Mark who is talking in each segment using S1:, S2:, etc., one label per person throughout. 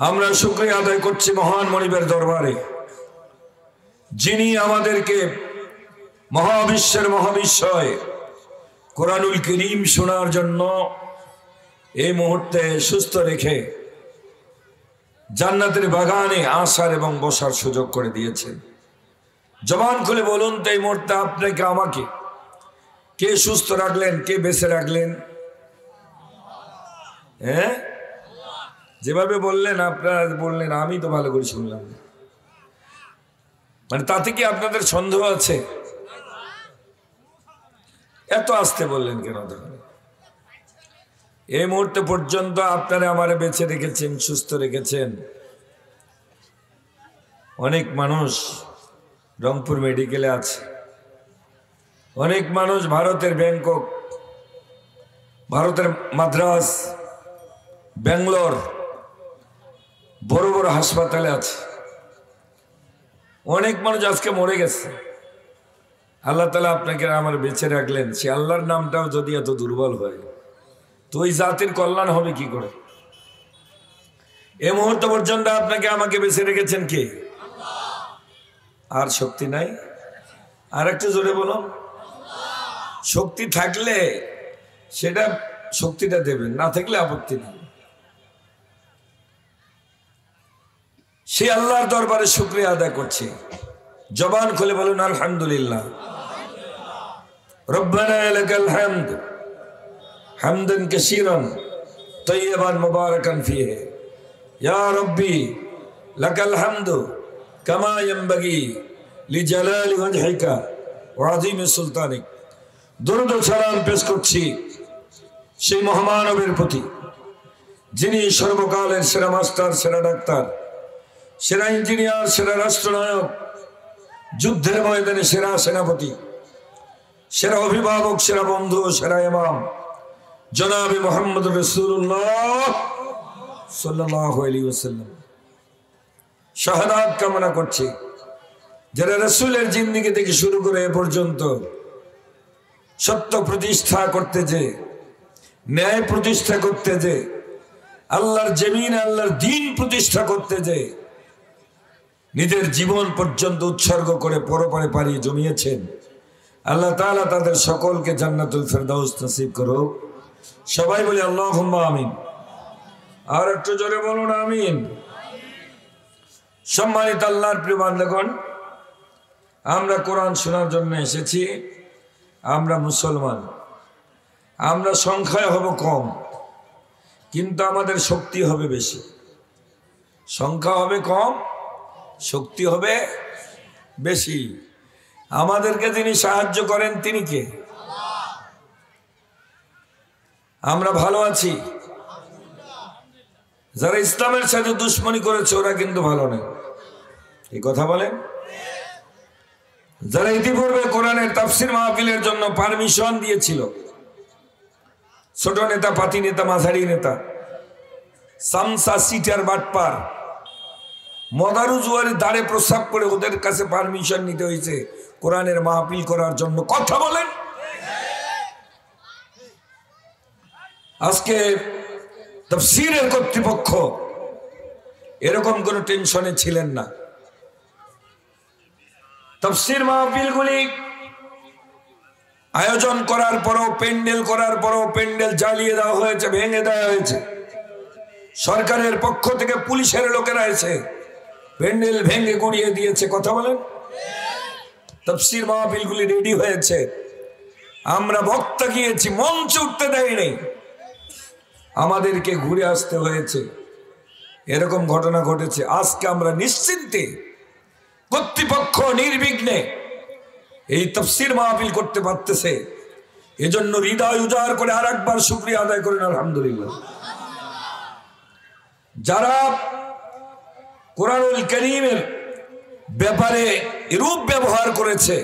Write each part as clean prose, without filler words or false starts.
S1: আমরা শুকরিয়া আদায় করছি মহান মনিবের দরবারে, যিনি আমাদেরকে মহাবিশ্বের মহাবিশ্বয় কোরআনুল কারীম শোনার জন্য এই মুহূর্তে সুস্থ রেখে জান্নাতের বাগানে আসার এবং বসার সুযোগ করে দিয়েছেন। জবান খুলে বলুন তো, এই মুহূর্তে আপনাকে আমাকে কে সুস্থ রাখলেন, কে বেঁচে রাখলেন? হ্যাঁ, যেভাবে বললেন আপনারা বললেন, আমি তো ভালো করে শুনলাম, মানে তাতে কি আপনাদের সন্দেহ আছে? এত আস্তে বললেন কেন? তাহলে এই মুহূর্তে পর্যন্ত আপনারা আমারে বেঁচে রেখেছেন, সুস্থ রেখেছেন। অনেক মানুষ রংপুর মেডিকেলে আছে, অনেক মানুষ ভারতের ব্যাংকক, ভারতের মাদ্রাস, ব্যাঙ্গালোর বড় বড় হাসপাতালে আছে। অনেক মানুষ আজকে মরে গেছে। আল্লাহ তাআলা আপনাকে আমার বেঁচে রাখলেন। সে আল্লাহর নামটাও যদি এত দুর্বল হয়, তো ওই জাতির কল্যাণ হবে কি করে? এই মুহূর্ত পর্যন্ত আপনাকে আমাকে বেঁচে রেখেছেন কে? আর শক্তি নাই? আর একটু জোরে বলুন। শক্তি থাকলে সেটা শক্তিটা দেবেন, না থাকলে আপত্তি নেই। সে আল্লাহর দরবারে শুকরিয়া আদায় করছে। জবান খুলে বলুন আলহামদুলিল্লাহ। রব্বানা লাকাল হামদ হামদান কাসীরান তাইয়্যিবান মুবারাকান ফীহি ইয়া রব্বি লাকাল হামদু কামা ইয়ানবাগি লিজালালি ওয়াজহিকা ওয়া আযীমি সুলতানিক। দরুদ ও সালাম পেশ করছি সেই মহামানবের প্রতি, যিনি সর্বকালের সেরা মাস্টার, সেরা ডাক্তার, সেরা ইঞ্জিনিয়ার, সেরা রাষ্ট্রনায়ক, যুদ্ধের ময়দানে সেরা সেনাপতি, সেরা অভিভাবক, সেরা বন্ধু, সেরা ইমাম জনাবে মুহাম্মদ রাসূলুল্লাহ সাল্লাল্লাহু আলাইহি ওয়াসাল্লাম শাহাদাত কামনা করছি, যারা রাসূলের জিন্দেগি থেকে শুরু করে এ পর্যন্ত সত্য প্রতিষ্ঠা করতে যে, ন্যায় প্রতিষ্ঠা করতে যে, আল্লাহর জমিনে আল্লাহর দ্বীন প্রতিষ্ঠা করতে যে নিজের জীবন পর্যন্ত উৎসর্গ করে পরপারে পাড়ি জমিয়েছেন, আল্লাহ তাআলা তাদের সকলকে জান্নাতুল ফেরদাউস নসিব করুক। সবাই বলি আল্লাহুম্মা আমিন। আর একটু জোরে বলুন আমিন। সম্মানিত আল্লাহর প্রিয় বান্দাগণ, আমরা কোরআন শোনার জন্য এসেছি। আমরা মুসলমান, আমরা সংখ্যায় হব কম, কিন্তু আমাদের শক্তি হবে বেশি। সংখ্যা হবে কম, শক্তি হবে বেশি। আমাদেরকে যিনি সাহায্য করেন তিনি কে? আমরা ভালো আছি। যারা ইসলামের সাথে দুশ্মনী করেছে ওরা কিন্তু ভালো নেই, এই কথা বলেন। যারা ইতিপূর্বে কোরআনের তাফসির মাহফিলের জন্য পারমিশন দিয়েছিল, ছোট নেতা, পাতি নেতা, মাঝারি নেতা, সামসা, সিটার, বাটপার, মদারু জুয়ারি দাঁড়ে প্রস্রাব করে ওদের কাছে পারমিশন নিতে হয়েছে কোরআনের মাহফিল করার জন্য। কথা বলেন। আজকে তাফসীরের কর্তৃপক্ষ এরকম কোন টেনশনে ছিলেন না। তাফসীর মাহফিলগুলি আয়োজন করার পরও, প্যান্ডেল করার পরও প্যান্ডেল জ্বালিয়ে দেওয়া হয়েছে, ভেঙে দেওয়া হয়েছে। সরকারের পক্ষ থেকে পুলিশের লোকেরা এসে প্যান্ডেল ভেঙে গুড়িয়ে দিয়েছে। কথা বলেন। তাফসীর মাহফিলগুলি রেডি হয়েছে, আমরা বক্তা গিয়েছি, মঞ্চে উঠতে দেয়নি, আমাদেরকে ঘুরে আসতে হয়েছে। এরকম ঘটনা ঘটেছে। আজকে আমরা নিশ্চিন্তে, কর্তৃপক্ষ নির্বিঘ্নে এই তাফসীর মাহফিল করতে পারতেছে, এজন্য হৃদয় উজাড় করে আর একবার শুকরিয়া আদায় করেন আলহামদুলিল্লাহ। যারা কোরআনুল কারীমের ব্যাপারে এরূপ ব্যবহার করেছে,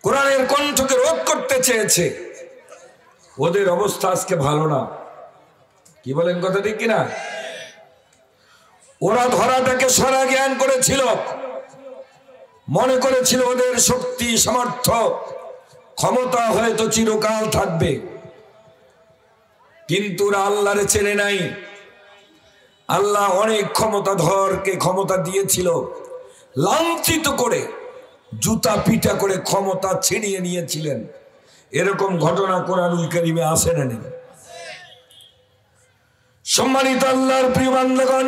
S1: কোরআনের কণ্ঠকে রোধ করতে চেয়েছে, ওদের অবস্থা আজকে ভালো না। কি বলেন, কথা ঠিক কিনা? ওরা ধরাটাকে সারা জ্ঞান করেছিল, মনে করেছিল ওদের শক্তি, সামর্থ্য, ক্ষমতা হয়তো চিরকাল থাকবে, কিন্তু ওরা আল্লাহরে চেনে নাই, আল্লাহ অনেক ক্ষমতাধরকে ক্ষমতা দিয়েছিল, লাঞ্ছিত করে জুতা পিটা করে ক্ষমতা ছিনিয়ে নিয়েছিলেন। এরকম ঘটনা কোরআনুল কারীমে আছে না নেই? সম্মানিত আল্লাহর প্রিয় বান্দাগণ,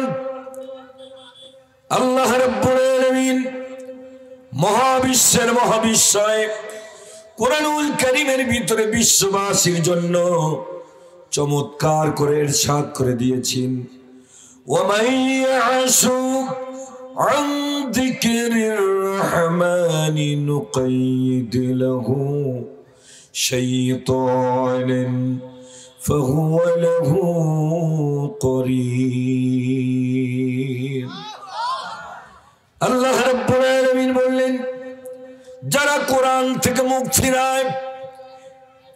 S1: আল্লাহ রাব্বুল আলামিন মহাবিশ্বের মহাবিশ্বয় কোরআনুল কারীমের ভিতরে বিশ্ববাসীর জন্য চমৎকার করে ইরশাদ করে দিয়েছেন, ওয়ামান ইয়াশু আন যিকরির রহমানি নুকাইয়িদ লাহু শাইতানান ফাহুয়া লাহু করিন। আল্লাহ রাব্বুল আলামিন বললেন, যারা কোরআন থেকে মুখ ফিরায়,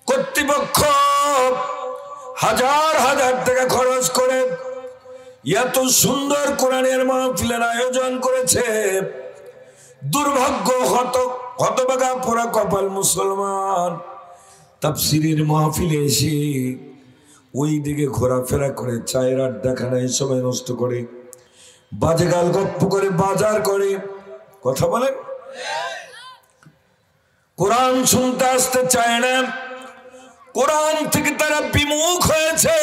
S1: কর্তৃপক্ষ হাজার হাজার টাকা খরচ করে এত সুন্দর কোরআনের মাহফিলের আয়োজন করেছে, দুর্ভাগ্য হতভাগা পোড়া কপাল মুসলমান তাফসীরের মাহফিলে এসে ওই দিকে ঘোরাফেরা করে, চায়ের আড্ডা খানায় সময় নষ্ট করে, বাজে গাল গপ্প করে, বাজার করে, কথা বলেন, কোরআন শুনতে আসতে চায় না। কোরআন থেকে তারা বিমুখ হয়েছে।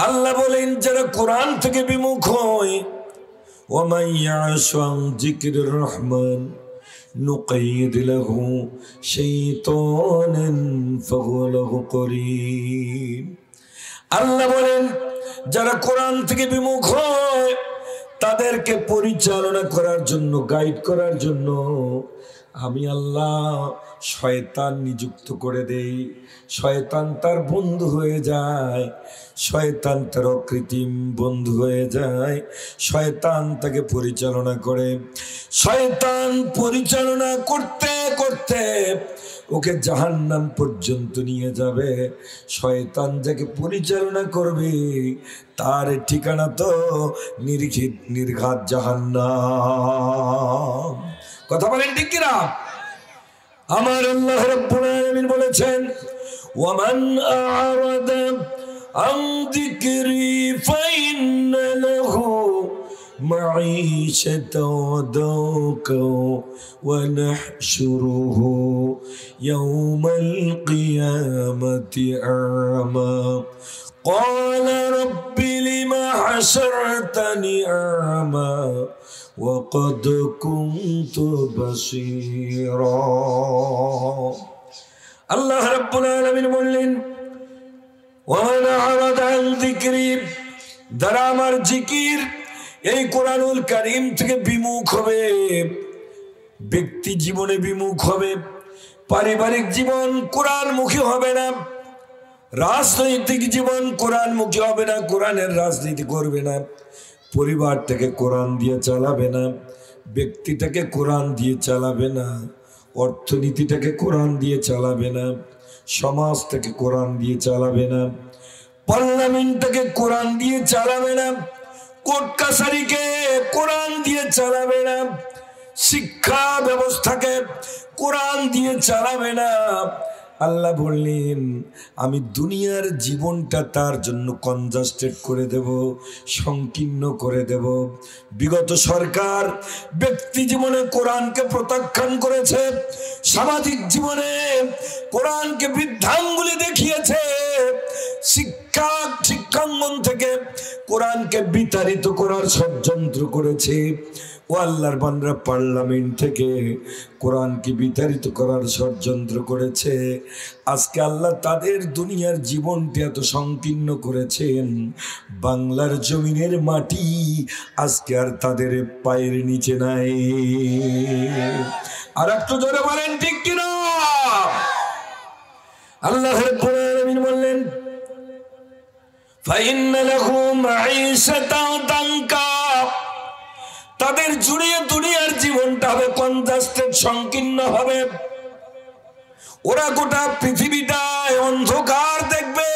S1: আল্লাহ বলেন, যারা কোরআন থেকে বিমুখ হয়, ওয়ামান ইয়াশু আন যিকরির রহমান নুকাইয়িদ লাহু শাইতানান ফাহুয়া লাহু করিন। আল্লাহ বলেন, যারা কোরআন থেকে বিমুখ হয় তাদেরকে পরিচালনা করার জন্য, গাইড করার জন্য আমি আল্লাহ শয়তান নিযুক্ত করে দেই। শয়তান তার বন্ধু হয়ে যায়, শয়তান তার অকৃত্রিম বন্ধু হয়ে যায়, শয়তান তাকে পরিচালনা করে। শয়তান পরিচালনা করতে করতে ওকে জাহান্নাম পর্যন্ত নিয়ে যাবে। শয়তান যাকে পরিচালনা করবে তার ঠিকানা তো নির্ঘাত জাহান্নাম। কথা বলেন ঠিক কিনা? আমার আল্লাহ রাব্বুল আলামিন বলেছেন, ওয়ামান আ'রাদা আন যিকরি ফাইন্না লাহু মাঈশাতান দাওকা ওয়া নাহশুরুহু ইয়াওমাল কিয়ামাতি আ'মা ক্বালা রাব্বি লিমা হাশারতানি আ'মা وقد كنت بصيرا। আল্লাহ রাব্বুল আলামিন বললেন, ওয়ামান আ'রাদা আন যিকরি, যারা আমার জিকির এই কোরআনুল কারীম থেকে বিমুখ হবে, ব্যক্তি জীবনে বিমুখ হবে, পারিবারিক জীবন কোরআনমুখী হবে না, রাজনৈতিক জীবন কোরআনমুখী হবে না, কোরআনের রাজনীতি করবে না, পরিবারটাকে কোরআন দিয়ে চালাবে না, ব্যক্তিটাকে কোরআন দিয়ে চালাবে না, অর্থনীতিটাকে কোরআন দিয়ে চালাবে না, সমাজটাকে কোরআন দিয়ে চালাবে না, পার্লামেন্টটাকে কোরআন দিয়ে চালাবে না, কোর্ট কাছারিকে কোরআন দিয়ে চালাবে না, শিক্ষা ব্যবস্থাকে কোরআন দিয়ে চালাবে না। আল্লাহ বললেন, আমি দুনিয়ার জীবনটা তার জন্য কনজাস্টেড করে দেব, সংকীর্ণ করে দেব। বিগত সরকার ব্যক্তি জীবনে কোরআনকে প্রত্যাখ্যান করেছে, সামাজিক জীবনে কোরআনকে বৃদ্ধাঙ্গুলি দেখিয়েছে, শিক্ষাঙ্গন থেকে কোরআনকে বিতাড়িত করার ষড়যন্ত্র করেছে। ও আল্লাহর বান্দারা, পার্লামেন্ট থেকে কোরআনকে বিতাড়িত করার ষড়যন্ত্র করেছে। আজকে আল্লাহ তাদের দুনিয়ার জীবনটি এত সংকীর্ণ করেছেন, বাংলার জমিনের মাটি আজকে আর তাদের পায়ের নিচে নাই। আর একটু জোরে বলেন ঠিক কিনা? আল্লাহ রাব্বুল আলামিন বললেন, ফাইন্না লাহু মাঈশাতান দানকা, তাদের জুড়িয়ে দুনিয়ার জীবনটা হবে কনজাস্টেড, সংকীর্ণ হবে। ওরা গোটা পৃথিবীটায় অন্ধকার দেখবে।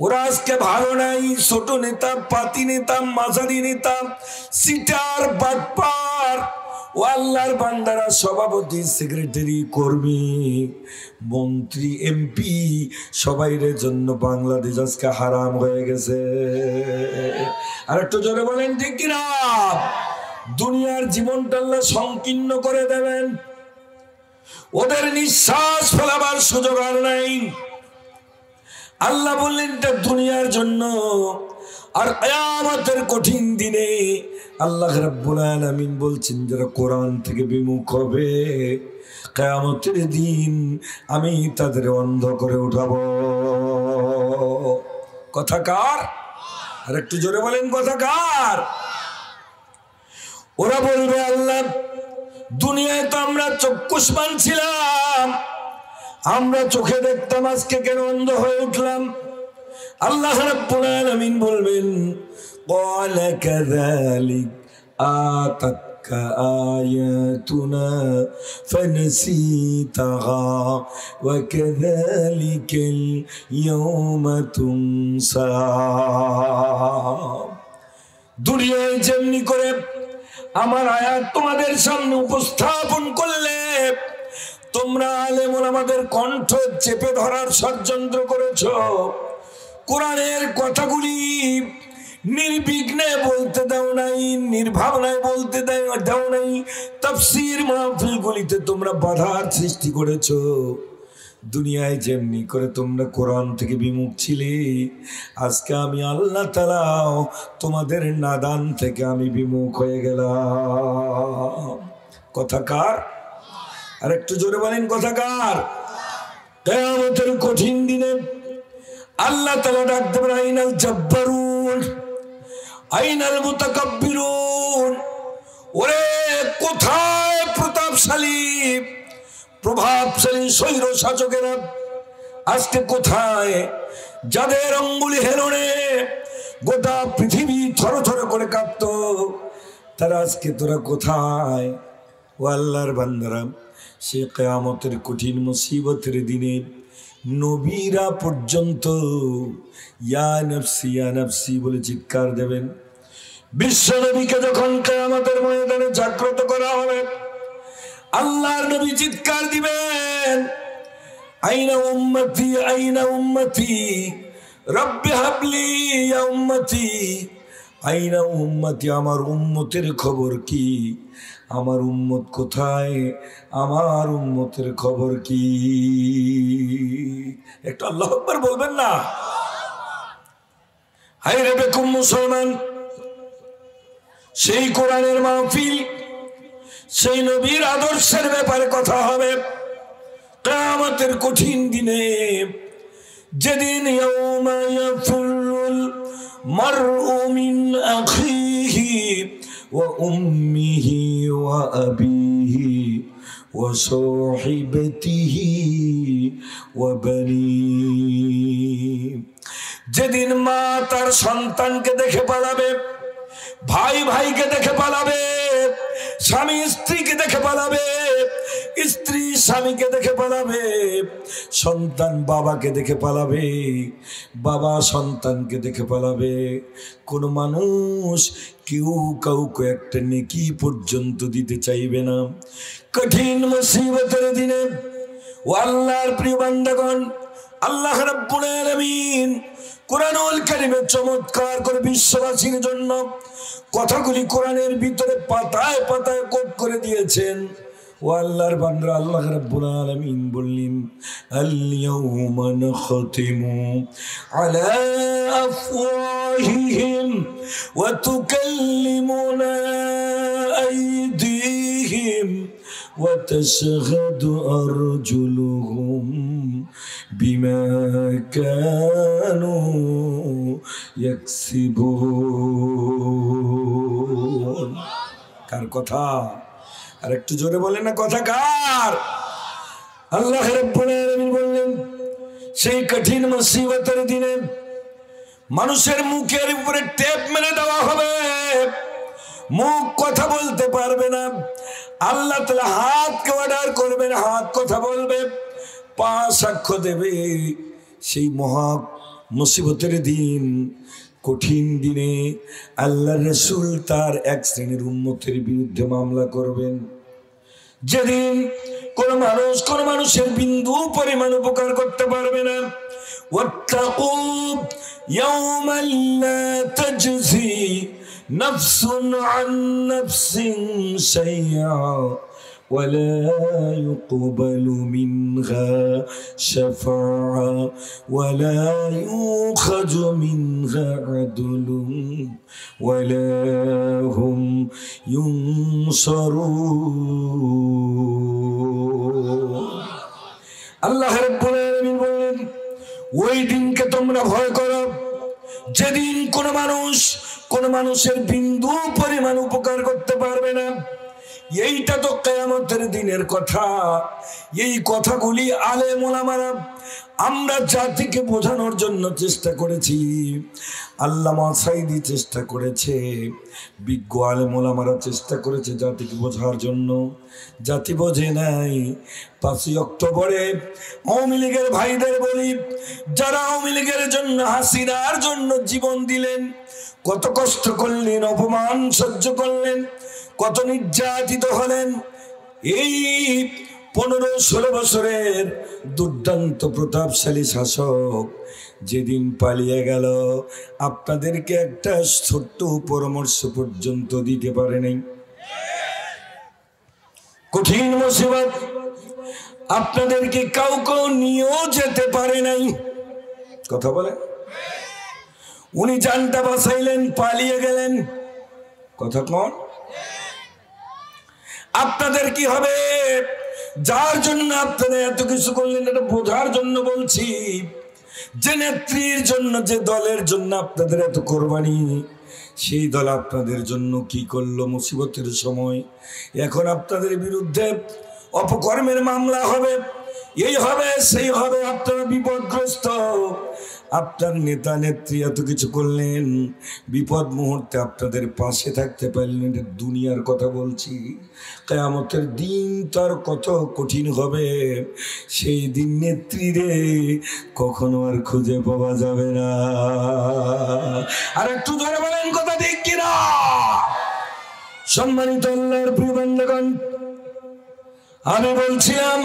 S1: ওরা আজকে ভালো নাই, ছোট নেতা, পাতি নেতা, মাঝারি নেতা, সিটার, বাটপার, ও আল্লাহর বান্দারা, সভাপতি, সেক্রেটারি, কর্মী, মন্ত্রী, এমপি সবাইয়ের জন্য বাংলাদেশ আজকে হারাম হয়ে গেছে। আর একটু জোরে বলেন ঠিক কিনা? দুনিয়ার জীবনটা আল্লাহ সংকীর্ণ করে দেবেন, ওদের নিঃশ্বাস ফেলাবার সুযোগ আর নাই। আল্লাহ বললেন এটা দুনিয়ার জন্য, আর কিয়ামতের কঠিন দিনে আল্লাহ রাব্বুল আলামিন বলছেন যারা কোরআন থেকে বিমুখ হবে, কিয়ামতের দিন আমি তাদের অন্ধ করে উঠাবো। কথা কার? আর একটু জোরে বলেন কথা কার? ওরা বলবে আল্লাহ দুনিয়ায় তো আমরা চক্ষুষ্মান ছিলাম, আমরা চোখে দেখতাম, আজকে কেন অন্ধ হয়ে উঠলাম? আল্লাহ রাব্বুল আলামিন বলবেন ক্বালা কাযালিক আতাতকা আয়াতুনা ফানসিতাহা ওয়া কাযালিকাল ইয়াওমা তুনসা। দুনিয়ায় যেমনি করে আমার আয়াত তোমাদের সামনে উপস্থাপন করলে তোমরা আলেম ওলামাদের কণ্ঠ চেপে ধরার ষড়যন্ত্র করেছো, কোরআনের কথাগুলি নির্বিঘ্নে বলতে দাও নাই, নির্ভাবনায় বলতে দাও নাই, তাফসীর মাহফিলগুলিতে তোমরা বাধার সৃষ্টি করেছো। দুনিয়ায় যেমনি করে তোমরা কোরআন থেকে বিমুখ ছিলে, আজকে আমি আল্লাহ তাআলা তোমাদের নাদান থেকে আমি বিমুখ হয়ে গেলাম। কথা কার? আর একটু জোরে বলেন কথা কার? কিয়ামতের কঠিন দিনে আল্লাহ তাআলা ডাক দেবেন আইনাল জাব্বারুন আইনাল মুতাকাব্বিরুন। ওরে কোথায় প্রতাপশালী প্রভাবশালী স্বৈর শাসকেরা? আজকে কোথায়? যাদের অঙ্গুলি হেলনে গোটা পৃথিবী থরথর করে কাঁপত, তারা আজকে তোরা কোথায়? ও আল্লাহর বান্দারা, সে কিয়ামতের কঠিন মুসিবতের দিনে নবীরা পর্যন্ত ইয়া নফসি বলে চিৎকার দেবেন। বিশ্ব নবীকে যখন কিয়ামতের ময়দানে জাগ্রত করা হবে, আল্লাহর নবী চিৎকার দিবেন আইনা উম্মতি আইনা উম্মতি রব্বি হাবলি ইয়া উম্মতি আইনা উম্মতি। আমার উম্মতের খবর কি? আমার উম্মত কোথায়? আমার উম্মতের খবর কি? একটু আল্লাহু আকবার বলবেন না? হায় রে বেকুম মুসলমান, সেই কোরআনের মাহফিল, সেই নবীর আদর্শের ব্যাপারে কথা হবে কিয়ামতের কঠিন দিনে, যেদিন ইয়াউমা ইয়াফিরুল মারউ মিন আখিহি ওয়া উম্মিহি ওয়া আবিহি ওয়া সাহিবাতিহি ওয়া বানিহি। যেদিন মা তার সন্তানকে দেখে পালাবে, ভাই ভাইকে দেখে পালাবে, স্বামী স্ত্রীকে দেখে পালাবে, স্ত্রী স্বামীকে দেখে পালাবে, সন্তান বাবাকে দেখে পালাবে, বাবা সন্তানকে দেখে পালাবে। কোন মানুষ কেউ কাউকে একটা নেকি পর্যন্ত দিতে চাইবে না। কঠিন মুসিবতের দিনে ও আল্লাহর প্রিয় বান্দাগণ, আল্লাহ রাব্বুল আলামিন কোরআনুল কারীমে চমৎকার করে বিশ্ববাসীর জন্য কথাগুলি কোরআনের ভিতরে পাতায় পাতায় কোট করে দিয়েছেন। ও আল্লাহর বান্দা, আল্লাহ রাব্বুল আলামিন বললেন আল ইয়াউমা নাখতিমু আলা আফওয়াহিহিম ওয়া তুকাল্লিমুনা আইদিহিম ওয়া তাশহাদু আরজুলুহুম বিমা কানু ইয়াকসিবুন। কার কথা? আর একটু জোরে বলেন না কথা কার? আল্লাহ রাব্বুল আলামিন বললেন সেই কঠিন মুসিবতের দিনে মানুষের মুখের উপরে টেপ মেরে দেওয়া হবে, মুখ কথা বলতে পারবে না। আল্লাহ তাআলা হাতকে অর্ডার করবেন, হাত কথা বলবে, পা সাক্ষ্য দেবে। সেই মহা মুসিবতের দিন কঠিন দিনে আল্লাহর রাসূল তার এক শ্রেণীর উম্মতের বিরুদ্ধে মামলা করবেন। যেদিন কোন মানুষের বিন্দু পরিমাণ উপকার করতে পারবে না। ওয়াত্তাকু ইয়াওমান লা তাজজি নাফসুন আন নাফসিন শাইআ ولا يقبل منها شفاعة ولا يؤخذ منها عدل ولا هم ينصرون। আল্লাহ রাব্বুল আলামিন বলেন, ওই দিনকে তোমরা ভয় করো যেদিন কোন মানুষের বিন্দু পরিমাণ উপকার করতে পারবে না। এইটা তো কিয়ামতের দিনের কথা। এই কথাগুলি আলেম ওলামারা আমরা জাতিকে বোঝানোর জন্য চেষ্টা করেছি। আল্লামা সাঈদী চেষ্টা করেছে, বিজ্ঞ আলেম ওলামারা চেষ্টা করেছে জাতিকে বোঝার জন্য। জাতি বোঝে নাই। 5ই অক্টোবরে আওয়ামী লীগের ভাইদের বলি, যারা আওয়ামী লীগের জন্য, হাসিনার জন্য জীবন দিলেন, কত কষ্ট করলেন, অপমান সহ্য করলেন, কত নির্যাতিত হলেন। এই 15-16 বছরের দুর্দান্ত প্রতাপশালী শাসক যেদিন পালিয়ে গেল, আপনাদেরকে একটা ছোট্ট পরামর্শ পর্যন্ত দিতে পারে নাই। কঠিন মুসিবত আপনাদেরকে কাউকে নিয়েও যেতে পারে নাই। কথা বলে, উনি জানটা বাঁচাইলেন, পালিয়ে গেলেন। কথা কোন? আপনাদের কি হবে? যার জন্য আপনারা এত কিছু করলেন, এটা বোঝার জন্য বলছি। যে নেত্রীর জন্য, যে দলের জন্য আপনাদের এত কোরবানি, সেই দল আপনাদের জন্য কি করলো মুসিবতের সময়? এখন আপনাদের বিরুদ্ধে অপকর্মের মামলা হবে, এই হবে সেই হবে, আপনারা বিপদগ্রস্ত। আপনার নেতা নেত্রী এত কিছু করলেন, বিপদ মুহূর্তে আপনাদের পাশে থাকতে পারলেন। দুনিয়ার কথা বলছি। কিয়ামতের দিন তার কত কঠিন হবে। সেই দিন নেত্রীরে কখনো আর খুঁজে পাওয়া যাবে না। আর একটু ধরে বলেন কথা ঠিক কিনা? সম্মানিত আল্লাহর প্রিয় বান্দাগণ, আমি বলছিলাম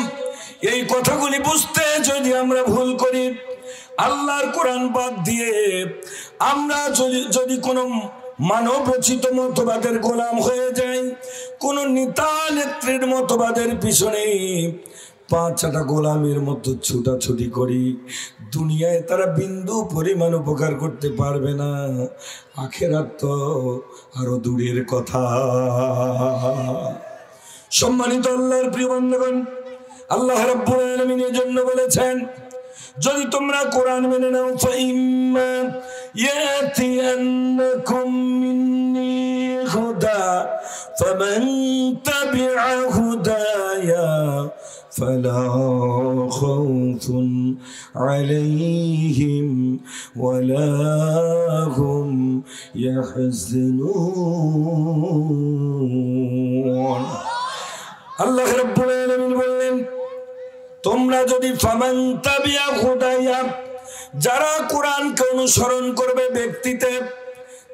S1: এই কথাগুলি বুঝতে যদি আমরা ভুল করি, আল্লাহর কোরআন বাদ দিয়ে আমরা যদি কোনো মানব রচিত মতবাদের গোলাম হয়ে যাই, কোন নেতা নেত্রীর মতবাদের পিছনে 5-6টা গোলামের মতো ছুটাছুটি করি, দুনিয়ায় তারা বিন্দু পরিমাণ উপকার করতে পারবে না। আখিরাত তো আরো দূরের কথা। সম্মানিত আল্লাহর প্রিয় বান্দাগণ, আল্লাহ রাব্বুল আলামিন এর জন্য বলেছেন, যদি তোমরা কোরআন মেনে নাও, ফাইম্মা ইয়াতিয়ান্নাকুম মিন্নি হুদা ফামান তাবিআ হুদায়া ফালা খাউফুন আলাইহিম ওয়ালা হুম ইয়াহজানুন। আল্লাহ রাব্বুল আলামিন বললেন, তোমরা যদি ফামান তাবিআ হুদায়া, যারা কোরআনকে অনুসরণ করবে ব্যক্তিতে,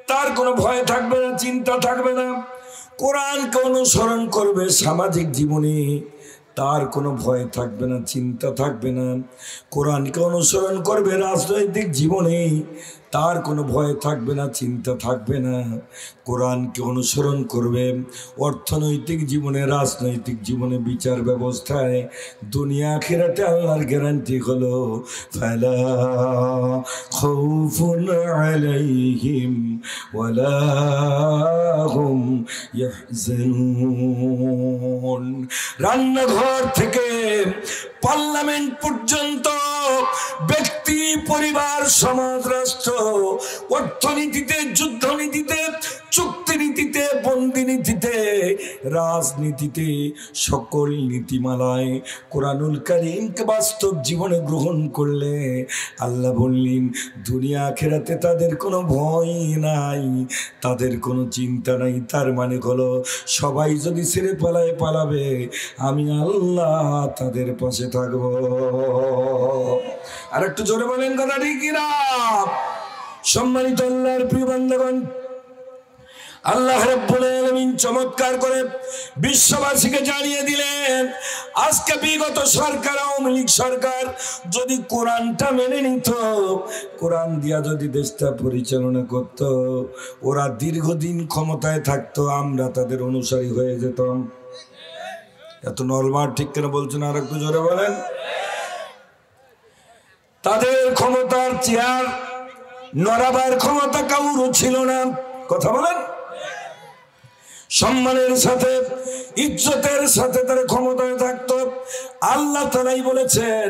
S1: তার কোনো ভয় থাকবে না, চিন্তা থাকবে না। কোরআনকে অনুসরণ করবে সামাজিক জীবনে, তার কোনো ভয় থাকবে না, চিন্তা থাকবে না। কোরআনকে অনুসরণ করবে রাজনৈতিক জীবনে, তার কোনো ভয় থাকবে না, চিন্তা থাকবে না। কোরআনকে অনুসরণ করবে অর্থনৈতিক জীবনে, রাজনৈতিক জীবনে, বিচার ব্যবস্থায়, দুনিয়া আখিরাতে আল্লাহর গ্যারান্টি হলো ফালা খাউফুন আলাইহিম ওয়ালা হুম ইয়াহজানুন। রান্নাঘর থেকে পার্লামেন্ট পর্যন্ত, ব্যক্তি, পরিবার, সমাজ, রাষ্ট্র, অর্থনীতিতে, যুদ্ধনীতিতে, চুক্তিনীতিতে, বন্দিনীতিতে, রাজনীতিতে, সকল নীতিমালায় কোরআনুল কারীমকে বাস্তব জীবনে গ্রহণ করলে আল্লাহ বললেন, দুনিয়া আখিরাতে তাদের কোনো ভয় নাই, তাদের কোনো চিন্তা নাই। তার মানে হলো, সবাই যদি ছেড়ে পালাবে, আমি আল্লাহ তাদের পাশে থাকবো। আর একটু জোরে বলেন কথা ঠিক কিনা? সম্মানিত আল্লাহর প্রিয় বান্দাগণ, আল্লাহ রাব্বুল আলামিন চমৎকার করে বিশ্ববাসীকে জানিয়ে দিলেন, আজকে বিগত সরকার, আওয়ামী লীগ সরকার যদি কোরআনটা মেনে নিত, কোরআন দিয়া যদি দেশটা পরিচালনা করত, ওরা দীর্ঘদিন ক্ষমতায় থাকতো, আমরা তাদের অনুসারী হয়ে যেতাম। এত নরমাল ঠিক কেন বলছেন? আর একটু জোরে বলেন। তাদের ক্ষমতার চেয়ার নড়াবার ক্ষমতা কাউরও ছিল না। কথা বলেন। সম্মানের সাথে, ইজ্জতের সাথে তারা ক্ষমতায় থাকতো। আল্লাহ তাআলাই বলেছেন,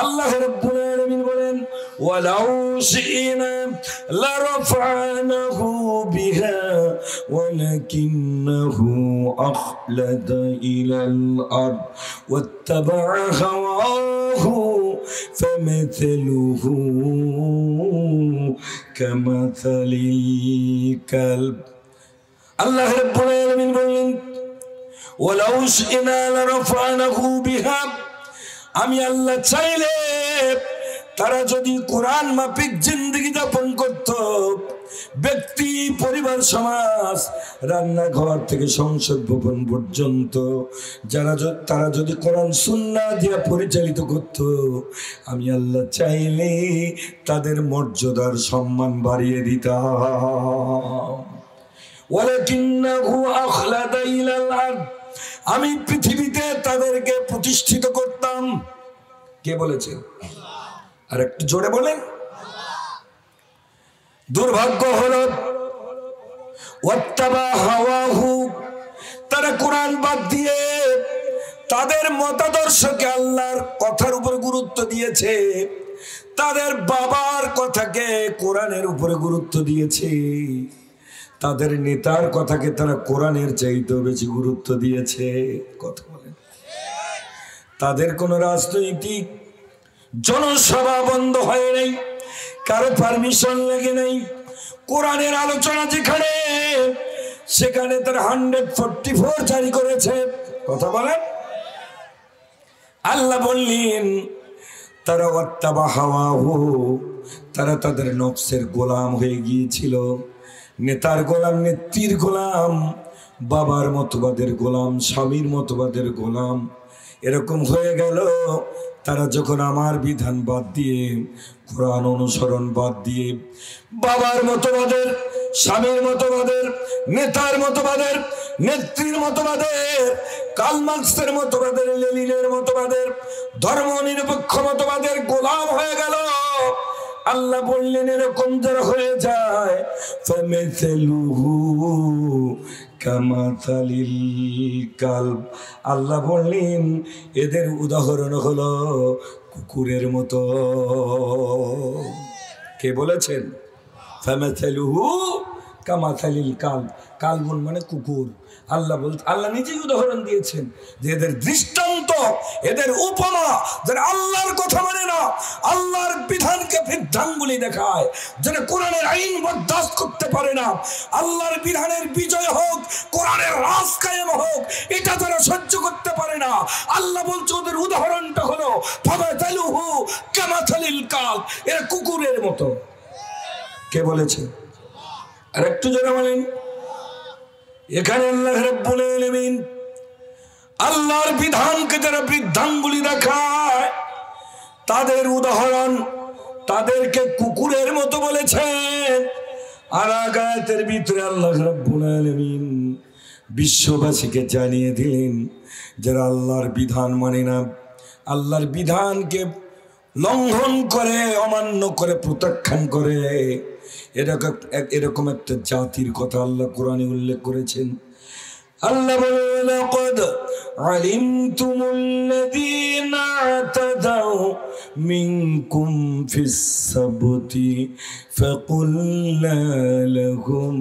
S1: আল্লাহ রাব্বুল আলামিন বলেন, ওয়ালাউ শি'না লারাফা'নাহু বিহা ওয়ালাকিন্নাহু আখলাদা ইলাল আরদ ওয়াত্তাবা'a হাওয়াহু ফামাথালুহু কামাথালিল কালব। আল্লাহ রাব্বুল আলামিন বলেন, ওয়ালাউ শি'না লারাফা'নাহু বিহা, আমি আল্লাহ চাইলে তারা যদি কোরআন মাফিক জিন্দেগি যাপন করত, ব্যক্তি, পরিবার, সমাজ, রান্নাঘর থেকে সংসদ ভবন পর্যন্ত তারা যদি কোরআন সুন্নাহ দিয়ে পরিচালিত করত, আমি আল্লাহ চাইলে তাদের মর্যাদার সম্মান বাড়িয়ে দিতাম। ওয়ালাকিন্নাহু আখলাদা ইলাল আরদ, আমি পৃথিবীতে তাদেরকে প্রতিষ্ঠিত করতাম। কে বলেছে? আর একটু জোরে বলেন। দুর্ভাগ্য হলো ওয়াত্তাবা হাওয়াহু, তারা কোরআন বাদ দিয়ে তাদের মতাদর্শকে আল্লাহর কথার উপর গুরুত্ব দিয়েছে, তাদের বাবার কথাকে কোরআনের উপরে গুরুত্ব দিয়েছে, তাদের নেতার কথাকে তারা কোরআনের চাইতেও বেশি গুরুত্ব দিয়েছে। কথা বলেন। তাদের কোন রাজনৈতিক জনসভা বন্ধ হয় নাই, কারো পারমিশন লাগে নাই। কোরআনের আলোচনা যেখানে, সেখানে তারা 144 জারি করেছে। কথা বলেন। আল্লাহ বললেন, তারা ওয়াত্তাবা হাওয়াহু, তারা তাদের নফসের গোলাম হয়ে গিয়েছিল, নেতার গোলাম, নেত্রীর গোলাম, বাবার মতবাদের গোলাম, স্বামীর মতবাদের গোলাম। এরকম হয়ে গেল। তারা যখন আমার বিধান বাদ দিয়ে, কোরআন অনুসরণ বাদ দিয়ে, বাবার মতবাদের, স্বামীর মতবাদের, নেতার মতবাদের, নেত্রীর মতবাদের, কার্ল মার্কসের মতবাদের, লেনিনের মতবাদের, ধর্ম নিরপেক্ষ মতবাদের গোলাম হয়ে গেল, আল্লাহ বললেন, এরকম যারা হয়ে যায়, ফামাথালুহু কামাথালিল কালব, আল্লাহ বললেন এদের উদাহরণ হলো কুকুরের মতো। কে বলেছেন? ফামাথালুহু কামাথালিল কালব, কালবুন মানে কুকুর। আল্লাহ নিজেই উদাহরণ দিয়েছেন যে এদের দৃষ্টান্ত, এদের উপমা, যারা আল্লাহর কথা মানে না, আল্লাহর বিধানকে বৃদ্ধাঙ্গুলি দেখায়, যারা কোরআনের আইন বরদাস্ত করতে পারে না, আল্লাহর বিধানের বিজয় হোক, কোরআনের রাজ কায়েম হোক, এটা যারা সহ্য করতে পারে না, আল্লাহ বলছে ওদের উদাহরণটা হলো ফামাথালুহু কামাথালিল কালব, এরা কুকুরের মতো। কে বলেছে? আর একটু জোরে বলেন। এখানে আল্লাহ রাব্বুল আলামিন আল্লাহর বিধানকে যারা বৃদ্ধাঙ্গুলি দেখায়, তাদের উদাহরণ, তাদেরকে কুকুরের মতো বলেছেন। আর আয়াতের ভিতরে আল্লাহ রাব্বুল আলামিন বিশ্ববাসীকে জানিয়ে দিলেন, যারা আল্লাহর বিধান মানে না, আল্লাহর বিধানকে লঙ্ঘন করে, অমান্য করে, প্রত্যাখ্যান করে, এরকম একটা জাতির কথা আল্লাহ কোরআনে উল্লেখ করেছেন। আল্লাহ বলেন, লাকাদ আলিমতুমুল্লাযীনা আতাদাউ মিনকুম ফিস সাবতি ফাকুল্না লাহুম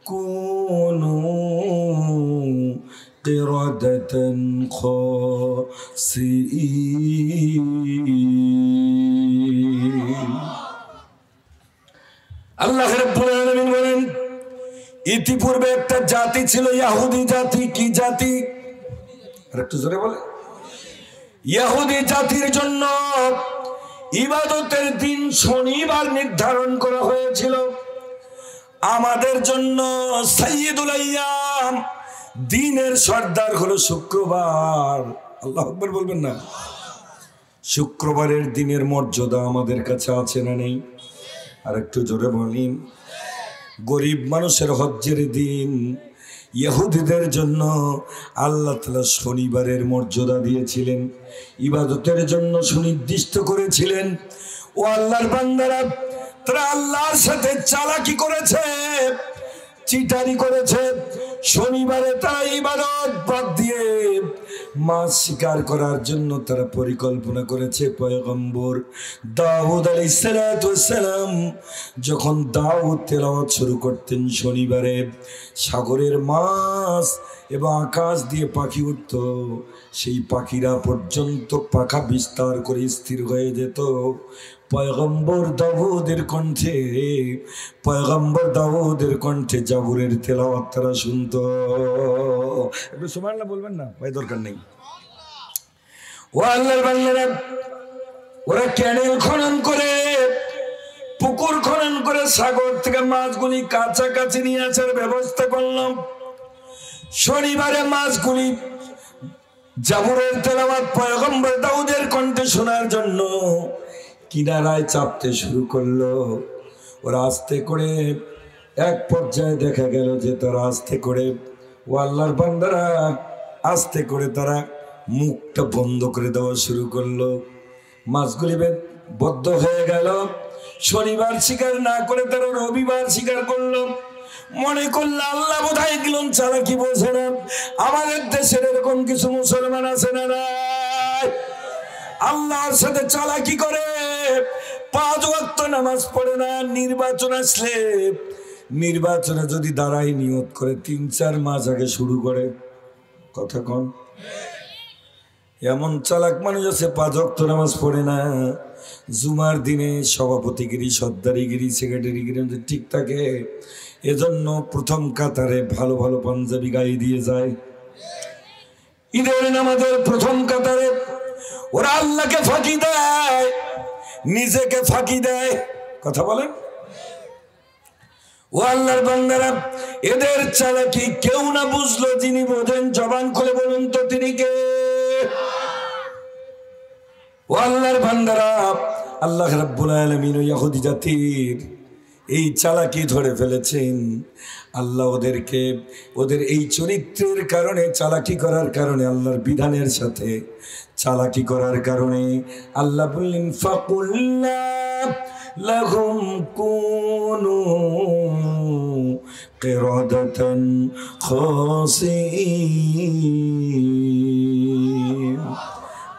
S1: কুনু কিরাদাতান খাসিঈন। আল্লাহ রাব্বুল আলামিন বলেন, ইতিপূর্বে একটা জাতি ছিল, ইহুদি জাতি। কি জাতি? আরেকটু জোরে বলে। ইহুদি জাতির জন্য ইবাদতের দিন শনিবার নির্ধারণ করা হয়েছিল আমাদের জন্য। সাইয়্যিদুল আইয়াম, দিনের সর্দার হলো শুক্রবার। আল্লাহু আকবার বলবেন না? শুক্রবারের দিনের মর্যাদা আমাদের কাছে আছে না নেই? আর একটু জোরে বলেন। গরিব মানুষের হজ্জের দিন ইহুদিদের জন্য আল্লাহ তাআলা শনিবারের মর্যাদা দিয়েছিলেন, ইবাদতের জন্য সুনির্দিষ্ট করেছিলেন। ও আল্লাহর বান্দারা, তারা আল্লাহর সাথে চালাকি করেছে, চিটারি করেছে। শনিবারে তারা ইবাদত বাদ দিয়ে মাছ শিকার করার জন্য তারা পরিকল্পনা করেছে। পয়গম্বর দাউদ আলাইহিস সালাম যখন দাউদ তেলাওয়াত শুরু করতেন শনিবারে, সাগরের মাছ এবং আকাশ দিয়ে পাখি উঠত, সেই পাখিরা পর্যন্ত পাখা বিস্তার করে স্থির হয়ে যেত পয়গম্বর দাউদের কণ্ঠে জাবুরের তেলাওয়াত তারা শুনত। একটু সুবহানাল্লাহ বলবেন না ভাই? দরকার নেই। ও আল্লাহর বান্দারা, ওরা ক্যানেল খনন করে, পুকুর খনন করে সাগর থেকে মাছগুলি কাছাকাছি নিয়ে আসার ব্যবস্থা করলাম। শনিবারে মাছগুলি জাবুরের তেলাওয়াত পয়গম্বর দাউদের কণ্ঠে শোনার জন্য কিনারায় চাপতে শুরু করলো। ওরা আস্তে করে, এক পর্যায়ে দেখা গেল যে তারা আস্তে করে, ও আল্লাহর বান্দারা, আস্তে করে তারা মুখটা বন্ধ করে দেওয়া শুরু করলো। মাছগুলি বদ্ধ হয়ে গেল। শনিবার শিকার না করে তারা রবিবার শিকার করলো। মনে করলো আল্লাহ বোধহয় গেলেন চালাকি বোঝে না। আমাদের দেশের এরকম কিছু মুসলমান আছে না নাই? আল্লাহর সাথে চালাকি করে, 5 ওয়াক্ত নামাজ পড়ে না। নির্বাচন আসলে, নির্বাচনে যদি দাঁড়াই নিয়ত করে 3-4 মাস আগে শুরু করে। কথা কন? এমন চালাক মানুষ আছে 5 ওয়াক্ত নামাজ পড়ে না, জুমার দিনে সভাপতিগিরি, সর্দারিগিরি, সেক্রেটারিগিরি ঠিক থাকে, এজন্য প্রথম কাতারে ভালো ভালো পাঞ্জাবি গায়ে দিয়ে যায়। ঈদের নামাজের প্রথম কাতারে ওরা আল্লাহকে ফাঁকি দেয়, নিজেকে ফাঁকি দেয়। কথা বলেন? ও আল্লাহর বান্দারা, এদের চালাকি কেউ না বুঝলো, যিনি বোঝেন জবান খুলে বলুন তো তিনি কে? ও আল্লাহর বান্দারা, আল্লাহ রাব্বুল আলামিন ইহুদি জাতির এই চালাকি ধরে ফেলেছেন। আল্লাহ ওদেরকে, ওদের এই চরিত্রের কারণে, চালাকি করার কারণে, আল্লাহর বিধানের সাথে চালাকি করার কারণে আল্লাহ বললেন ফাকুল্লা লাহুম কুনু কিরাদাতান খাসিন।